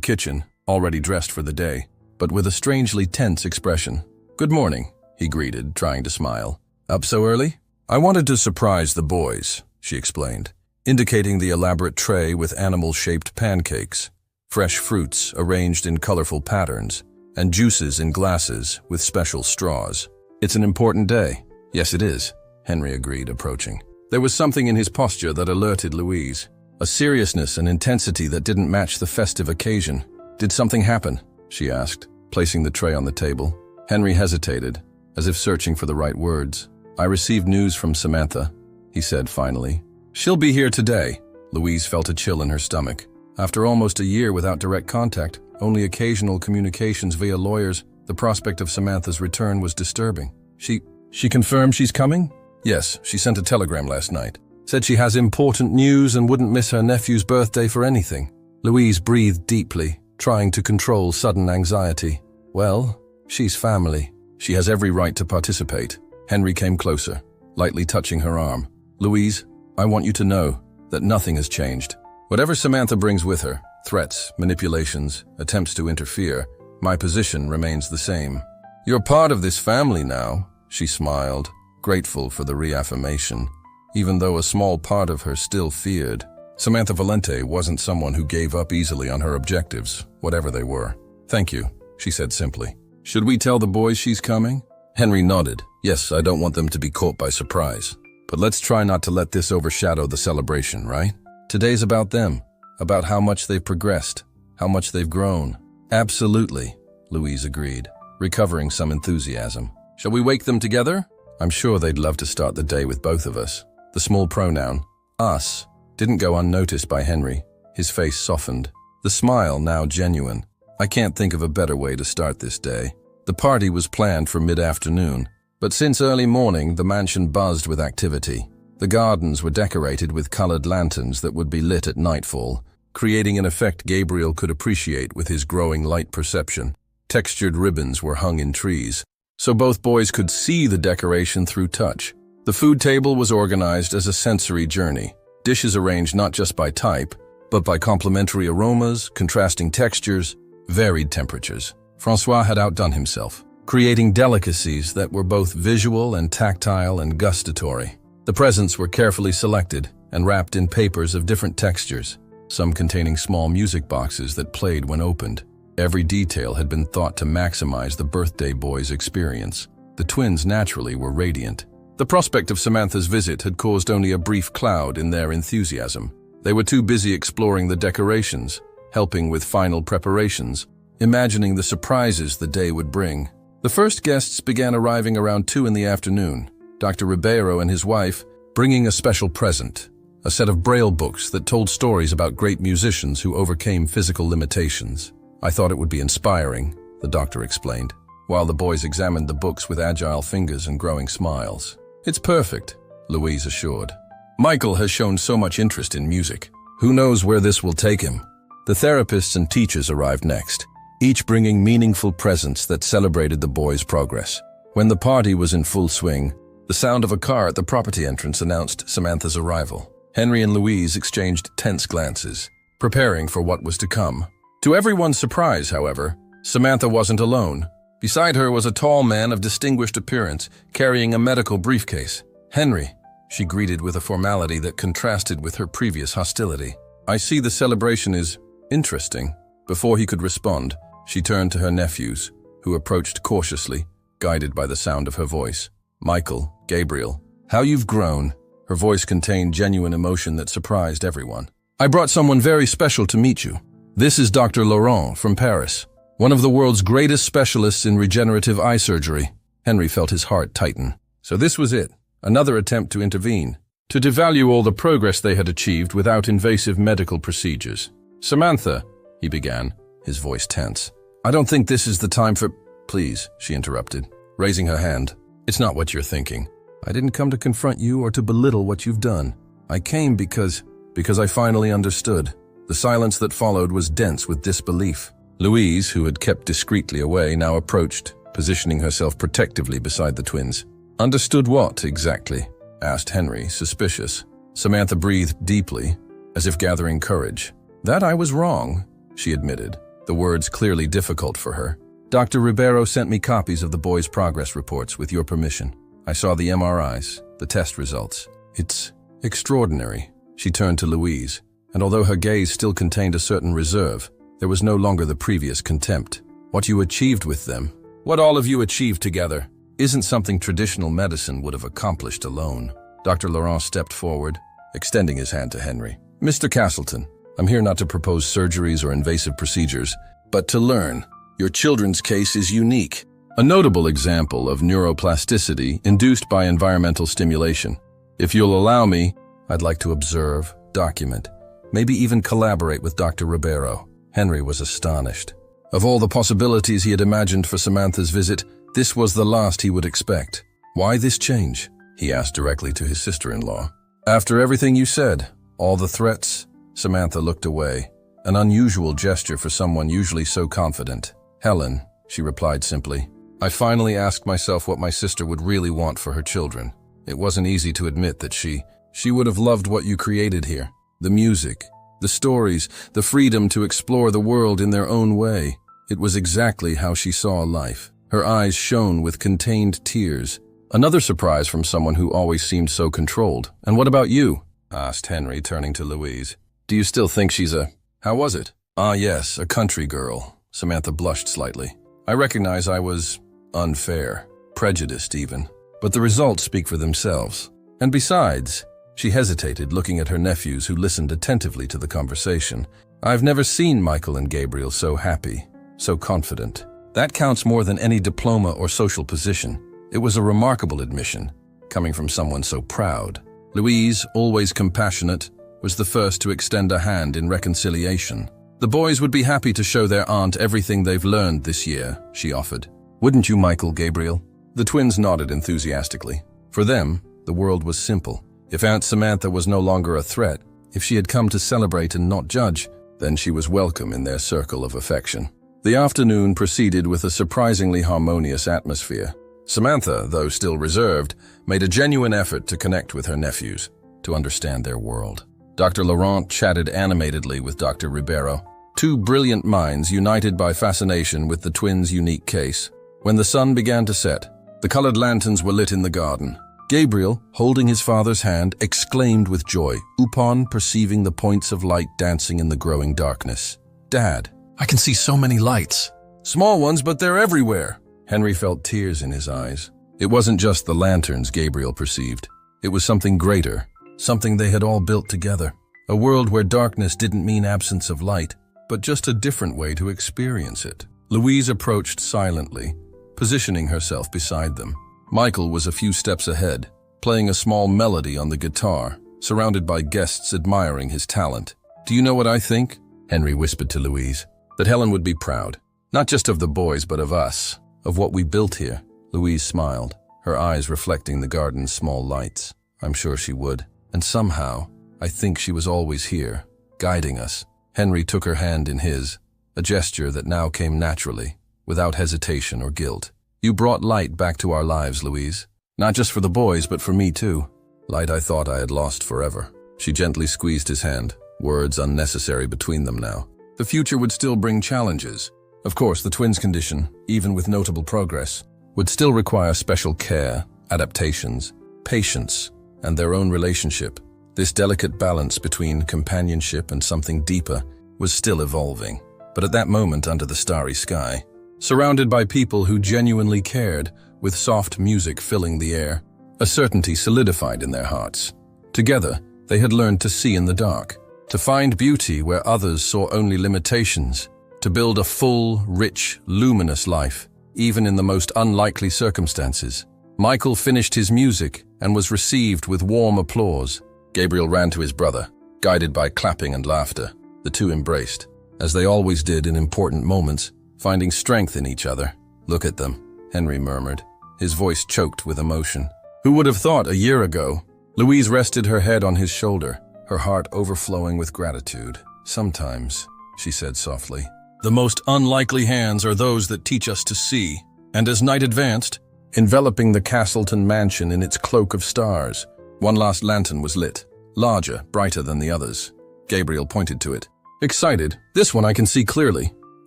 kitchen, already dressed for the day, but with a strangely tense expression. "Good morning," he greeted, trying to smile. "Up so early?" "I wanted to surprise the boys," she explained, indicating the elaborate tray with animal-shaped pancakes, fresh fruits arranged in colorful patterns, and juices in glasses with special straws. "It's an important day." "Yes, it is," Henry agreed, approaching. There was something in his posture that alerted Louise, a seriousness and intensity that didn't match the festive occasion. "Did something happen?" she asked, placing the tray on the table. Henry hesitated, as if searching for the right words. "I received news from Samantha," he said finally. "She'll be here today." Louise felt a chill in her stomach. After almost a year without direct contact, only occasional communications via lawyers, the prospect of Samantha's return was disturbing. She confirmed she's coming?" "Yes, she sent a telegram last night. Said she has important news and wouldn't miss her nephew's birthday for anything." Louise breathed deeply, trying to control sudden anxiety. "Well, she's family. She has every right to participate." Henry came closer, lightly touching her arm. "Louise, I want you to know that nothing has changed. Whatever Samantha brings with her, threats, manipulations, attempts to interfere, my position remains the same. You're part of this family now," she smiled, grateful for the reaffirmation, even though a small part of her still feared. Samantha Valente wasn't someone who gave up easily on her objectives, whatever they were. "Thank you," she said simply. "Should we tell the boys she's coming?" Henry nodded. "Yes, I don't want them to be caught by surprise. But let's try not to let this overshadow the celebration, right? Today's about them, about how much they've progressed, how much they've grown." "Absolutely," Louise agreed, recovering some enthusiasm. Shall we wake them together? I'm sure they'd love to start the day with both of us. The small pronoun, us, didn't go unnoticed by Henry. His face softened, the smile now genuine. I can't think of a better way to start this day. The party was planned for mid-afternoon, but since early morning, the mansion buzzed with activity. The gardens were decorated with colored lanterns that would be lit at nightfall, creating an effect Gabriel could appreciate with his growing light perception. Textured ribbons were hung in trees, so both boys could see the decoration through touch. The food table was organized as a sensory journey, dishes arranged not just by type, but by complementary aromas, contrasting textures, varied temperatures. François had outdone himself, creating delicacies that were both visual and tactile and gustatory. The presents were carefully selected and wrapped in papers of different textures, some containing small music boxes that played when opened. Every detail had been thought to maximize the birthday boy's experience. The twins naturally were radiant. The prospect of Samantha's visit had caused only a brief cloud in their enthusiasm. They were too busy exploring the decorations, helping with final preparations, imagining the surprises the day would bring. The first guests began arriving around 2 in the afternoon, Dr. Ribeiro and his wife bringing a special present, a set of Braille books that told stories about great musicians who overcame physical limitations. I thought it would be inspiring, the doctor explained, while the boys examined the books with agile fingers and growing smiles. It's perfect, Louise assured. Michael has shown so much interest in music. Who knows where this will take him? The therapists and teachers arrived next, each bringing meaningful presents that celebrated the boys' progress. When the party was in full swing, the sound of a car at the property entrance announced Samantha's arrival. Henry and Louise exchanged tense glances, preparing for what was to come. To everyone's surprise, however, Samantha wasn't alone. Beside her was a tall man of distinguished appearance, carrying a medical briefcase. "Henry," she greeted with a formality that contrasted with her previous hostility. "I see the celebration is interesting." Before he could respond, she turned to her nephews, who approached cautiously, guided by the sound of her voice. "Michael, Gabriel, how you've grown." Her voice contained genuine emotion that surprised everyone. "I brought someone very special to meet you. This is Dr. Laurent from Paris, one of the world's greatest specialists in regenerative eye surgery." Henry felt his heart tighten. So this was it, another attempt to intervene, to devalue all the progress they had achieved without invasive medical procedures. "Samantha," he began, his voice tense. "I don't think this is the time for—" "Please," she interrupted, raising her hand. "It's not what you're thinking. I didn't come to confront you or to belittle what you've done. I came because I finally understood." The silence that followed was dense with disbelief. Louise, who had kept discreetly away, now approached, positioning herself protectively beside the twins. "Understood what, exactly?" asked Henry, suspicious. Samantha breathed deeply, as if gathering courage. "That I was wrong," she admitted, the words clearly difficult for her. "Dr. Ribeiro sent me copies of the boys' progress reports with your permission. I saw the MRIs, the test results. It's extraordinary." She turned to Louise, and although her gaze still contained a certain reserve, there was no longer the previous contempt. "What you achieved with them, what all of you achieved together, isn't something traditional medicine would have accomplished alone." Dr. Laurent stepped forward, extending his hand to Henry. "Mr. Castleton, I'm here not to propose surgeries or invasive procedures, but to learn. Your children's case is unique, a notable example of neuroplasticity induced by environmental stimulation. If you'll allow me, I'd like to observe, document, maybe even collaborate with Dr. Ribeiro." Henry was astonished. Of all the possibilities he had imagined for Samantha's visit, this was the last he would expect. "Why this change?" he asked directly to his sister-in-law. "After everything you said, all the threats." Samantha looked away, an unusual gesture for someone usually so confident. "Helen," she replied simply, "I finally asked myself what my sister would really want for her children. It wasn't easy to admit that she would have loved what you created here. The music, the stories, the freedom to explore the world in their own way. It was exactly how she saw life." Her eyes shone with contained tears. Another surprise from someone who always seemed so controlled. "And what about you?" asked Henry, turning to Louise. "Do you still think she's how was it?" "Ah, yes, a country girl." Samantha blushed slightly. "I recognize I was unfair, prejudiced even, but the results speak for themselves. And besides," she hesitated, looking at her nephews who listened attentively to the conversation, "I've never seen Michael and Gabriel so happy, so confident. That counts more than any diploma or social position. It was a remarkable admission, coming from someone so proud. Louise, always compassionate, was the first to extend a hand in reconciliation. The boys would be happy to show their aunt everything they've learned this year, she offered. Wouldn't you, Michael, Gabriel? The twins nodded enthusiastically. For them, the world was simple. If Aunt Samantha was no longer a threat, if she had come to celebrate and not judge, then she was welcome in their circle of affection. The afternoon proceeded with a surprisingly harmonious atmosphere. Samantha, though still reserved, made a genuine effort to connect with her nephews, to understand their world. Dr. Laurent chatted animatedly with Dr. Ribeiro, two brilliant minds united by fascination with the twins' unique case. When the sun began to set, the colored lanterns were lit in the garden. Gabriel, holding his father's hand, exclaimed with joy, upon perceiving the points of light dancing in the growing darkness. "Dad, I can see so many lights." "Small ones, but they're everywhere." Henry felt tears in his eyes. It wasn't just the lanterns Gabriel perceived. It was something greater, something they had all built together. A world where darkness didn't mean absence of light, but just a different way to experience it. Louise approached silently, positioning herself beside them. Michael was a few steps ahead, playing a small melody on the guitar, surrounded by guests admiring his talent. "Do you know what I think?" Henry whispered to Louise. "That Helen would be proud, not just of the boys, but of us, of what we built here." Louise smiled, her eyes reflecting the garden's small lights. "I'm sure she would. And somehow, I think she was always here, guiding us." Henry took her hand in his, a gesture that now came naturally, without hesitation or guilt. "You brought light back to our lives, Louise. Not just for the boys, but for me too. Light I thought I had lost forever." She gently squeezed his hand, words unnecessary between them now. The future would still bring challenges. Of course, the twins' condition, even with notable progress, would still require special care, adaptations, patience, and their own relationship. This delicate balance between companionship and something deeper was still evolving. But at that moment under the starry sky, surrounded by people who genuinely cared, with soft music filling the air, a certainty solidified in their hearts. Together, they had learned to see in the dark, to find beauty where others saw only limitations, to build a full, rich, luminous life, even in the most unlikely circumstances. Michael finished his music and was received with warm applause. Gabriel ran to his brother, guided by clapping and laughter. The two embraced, as they always did in important moments, finding strength in each other. "Look at them," Henry murmured, his voice choked with emotion. Who would have thought a year ago? Louise rested her head on his shoulder, her heart overflowing with gratitude. "Sometimes," she said softly, "the most unlikely hands are those that teach us to see." And as night advanced, enveloping the Castleton mansion in its cloak of stars, one last lantern was lit, larger, brighter than the others. Gabriel pointed to it. "Excited, this one I can see clearly.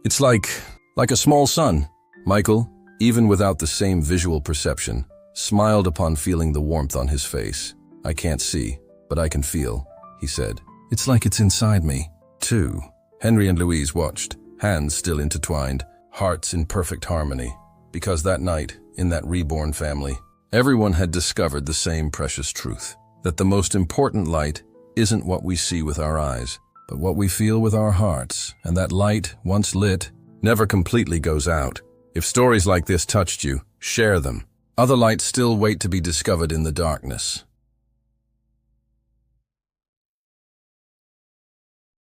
It's like a small sun." Michael, even without the same visual perception, smiled upon feeling the warmth on his face. "I can't see, but I can feel," he said. "It's like it's inside me, too." Henry and Louise watched, hands still intertwined, hearts in perfect harmony, because that night, in that reborn family, everyone had discovered the same precious truth, that the most important light isn't what we see with our eyes, but what we feel with our hearts, and that light, once lit, never completely goes out. If stories like this touched you, share them. Other lights still wait to be discovered in the darkness.